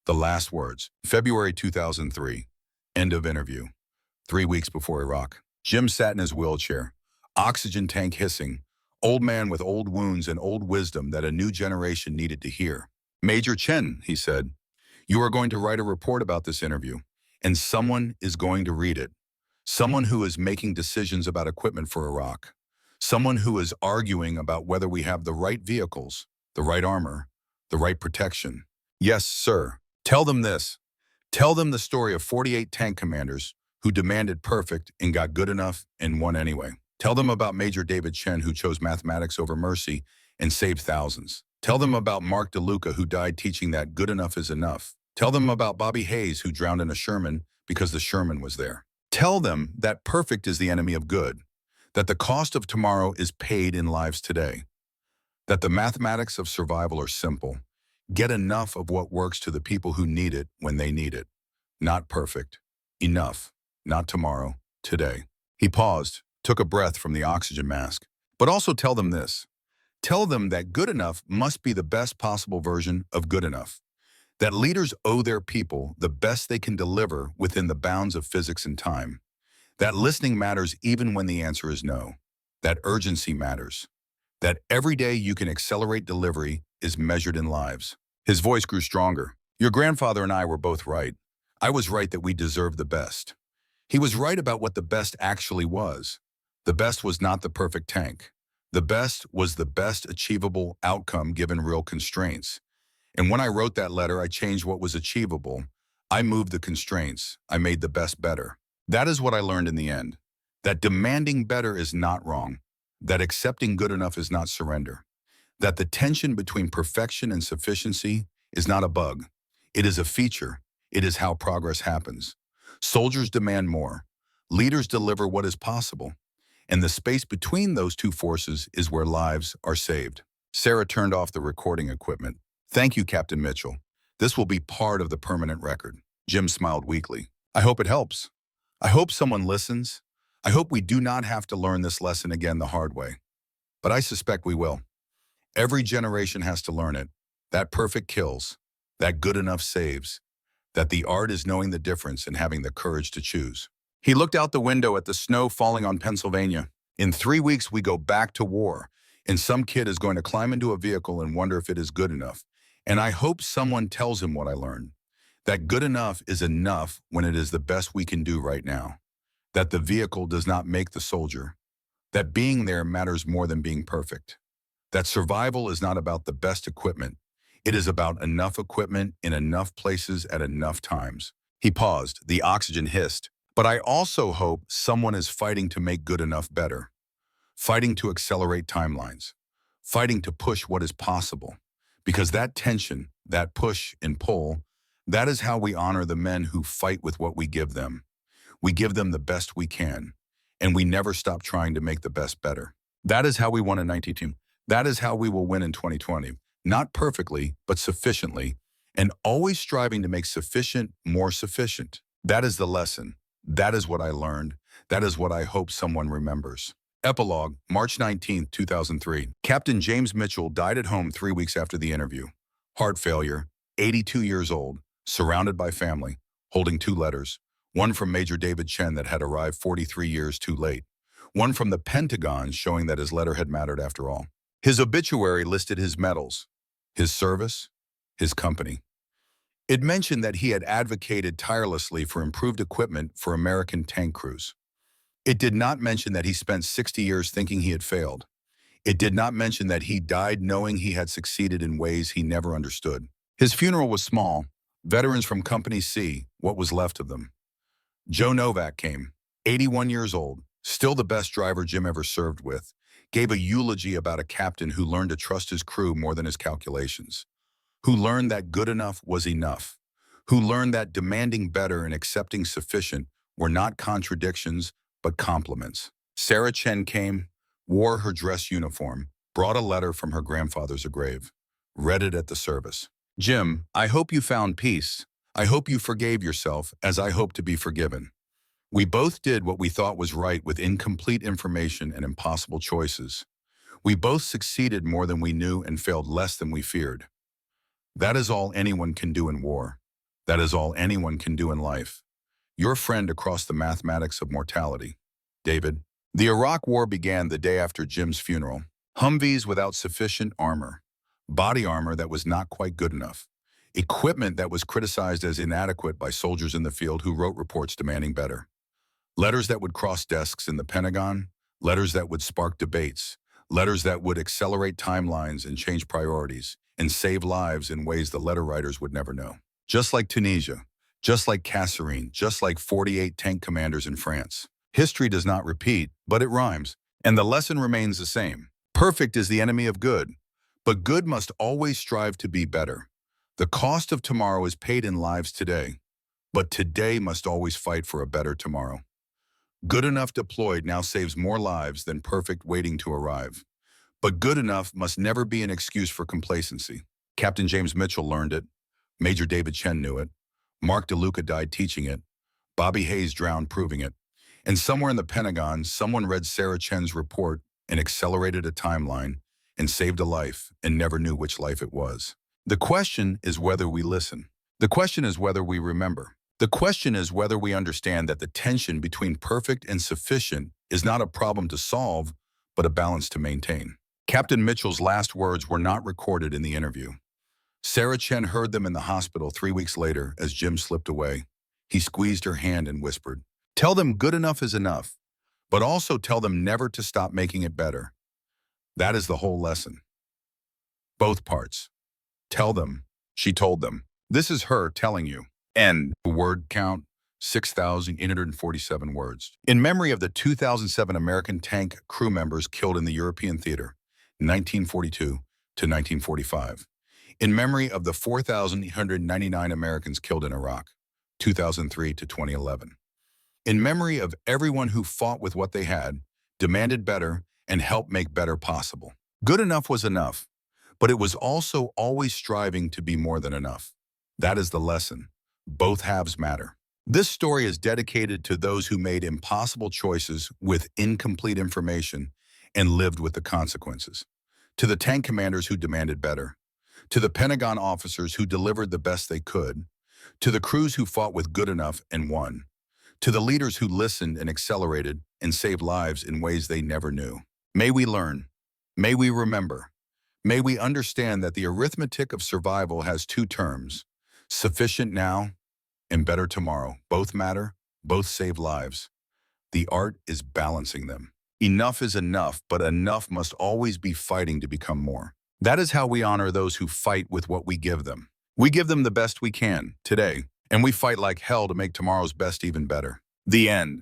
The Last Words. February 2003. End of interview. 3 weeks before Iraq. Jim sat in his wheelchair, oxygen tank hissing, old man with old wounds and old wisdom that a new generation needed to hear. "Major Chen," he said, "you are going to write a report about this interview, and someone is going to read it. Someone who is making decisions about equipment for Iraq. Someone who is arguing about whether we have the right vehicles, the right armor, the right protection. Yes, sir. Tell them this. Tell them the story of 48 tank commanders who demanded perfect and got good enough and won anyway. Tell them about Major David Chen who chose mathematics over mercy and saved thousands. Tell them about Marc DeLuca who died teaching that good enough is enough. Tell them about Bobby Hayes who drowned in a Sherman because the Sherman was there. Tell them that perfect is the enemy of good, that the cost of tomorrow is paid in lives today, that the mathematics of survival are simple. Get enough of what works to the people who need it when they need it. Not perfect. Enough. Not tomorrow. Today." He paused, took a breath from the oxygen mask. "But also tell them this. Tell them that good enough must be the best possible version of good enough. That leaders owe their people the best they can deliver within the bounds of physics and time. That listening matters even when the answer is no. That urgency matters. That every day you can accelerate delivery is measured in lives." His voice grew stronger. "Your grandfather and I were both right. I was right that we deserve the best. He was right about what the best actually was. The best was not the perfect tank. The best was the best achievable outcome given real constraints. And when I wrote that letter, I changed what was achievable. I moved the constraints. I made the best better. That is what I learned in the end. That demanding better is not wrong. That accepting good enough is not surrender. That the tension between perfection and sufficiency is not a bug. It is a feature. It is how progress happens. Soldiers demand more. Leaders deliver what is possible. And the space between those two forces is where lives are saved." Sarah turned off the recording equipment. "Thank you, Captain Mitchell. This will be part of the permanent record." Jim smiled weakly. "I hope it helps. I hope someone listens. I hope we do not have to learn this lesson again the hard way. But I suspect we will. Every generation has to learn it. That perfect kills. That good enough saves. That the art is knowing the difference and having the courage to choose." He looked out the window at the snow falling on Pennsylvania. "In 3 weeks, we go back to war, and some kid is going to climb into a vehicle and wonder if it is good enough. And I hope someone tells him what I learned. That good enough is enough when it is the best we can do right now. That the vehicle does not make the soldier. That being there matters more than being perfect. That survival is not about the best equipment. It is about enough equipment in enough places at enough times." He paused. The oxygen hissed. "But I also hope someone is fighting to make good enough better. Fighting to accelerate timelines. Fighting to push what is possible. Because that tension, that push and pull, that is how we honor the men who fight with what we give them. We give them the best we can, and we never stop trying to make the best better. That is how we won in 19. That is how we will win in 2020. Not perfectly, but sufficiently, and always striving to make sufficient more sufficient. That is the lesson. That is what I learned. That is what I hope someone remembers." Epilogue, March 19, 2003. Captain James Mitchell died at home 3 weeks after the interview. Heart failure, 82 years old, surrounded by family, holding 2 letters. One from Major David Chen that had arrived 43 years too late. One from the Pentagon showing that his letter had mattered after all. His obituary listed his medals, his service, his company. It mentioned that he had advocated tirelessly for improved equipment for American tank crews. It did not mention that he spent 60 years thinking he had failed. It did not mention that he died knowing he had succeeded in ways he never understood. His funeral was small. Veterans from Company C, what was left of them. Joe Novak came. 81 years old, still the best driver Jim ever served with, gave a eulogy about a captain who learned to trust his crew more than his calculations, who learned that good enough was enough, who learned that demanding better and accepting sufficient were not contradictions, but compliments. Sarah Chen came, wore her dress uniform, brought a letter from her grandfather's grave, read it at the service. Jim, I hope you found peace. I hope you forgave yourself as I hope to be forgiven. We both did what we thought was right with incomplete information and impossible choices. We both succeeded more than we knew and failed less than we feared. That is all anyone can do in war. That is all anyone can do in life. Your friend across the mathematics of mortality, David. The Iraq War began the day after Jim's funeral. Humvees without sufficient armor, body armor that was not quite good enough, equipment that was criticized as inadequate by soldiers in the field who wrote reports demanding better. Letters that would cross desks in the Pentagon, letters that would spark debates, letters that would accelerate timelines and change priorities, and save lives in ways the letter writers would never know. Just like Tunisia, just like Kasserine, just like 48 tank commanders in France. History does not repeat, but it rhymes, and the lesson remains the same. Perfect is the enemy of good, but good must always strive to be better. The cost of tomorrow is paid in lives today, but today must always fight for a better tomorrow. Good enough deployed now saves more lives than perfect waiting to arrive. But good enough must never be an excuse for complacency. Captain James Mitchell learned it. Major David Chen knew it. Marc DeLuca died teaching it. Bobby Hayes drowned proving it. And somewhere in the Pentagon, someone read Sarah Chen's report and accelerated a timeline and saved a life and never knew which life it was. The question is whether we listen. The question is whether we remember. The question is whether we understand that the tension between perfect and sufficient is not a problem to solve, but a balance to maintain. Captain Mitchell's last words were not recorded in the interview. Sarah Chen heard them in the hospital 3 weeks later as Jim slipped away. He squeezed her hand and whispered, "Tell them good enough is enough, but also tell them never to stop making it better." That is the whole lesson. Both parts. Tell them, she told them. This is her telling you. End. Word count, 6,847 words. In memory of the 2007 American tank crew members killed in the European theater, 1942 to 1945. In memory of the 4,899 Americans killed in Iraq, 2003 to 2011. In memory of everyone who fought with what they had, demanded better, and helped make better possible. Good enough was enough, but it was also always striving to be more than enough. That is the lesson. Both halves matter. This story is dedicated to those who made impossible choices with incomplete information and lived with the consequences. To the tank commanders who demanded better. To the Pentagon officers who delivered the best they could. To the crews who fought with good enough and won. To the leaders who listened and accelerated and saved lives in ways they never knew. May we learn. May we remember. May we understand that the arithmetic of survival has two terms: sufficient now and better tomorrow. Both matter, both save lives. The art is balancing them. Enough is enough, but enough must always be fighting to become more. That is how we honor those who fight with what we give them. We give them the best we can today, and we fight like hell to make tomorrow's best even better. The end.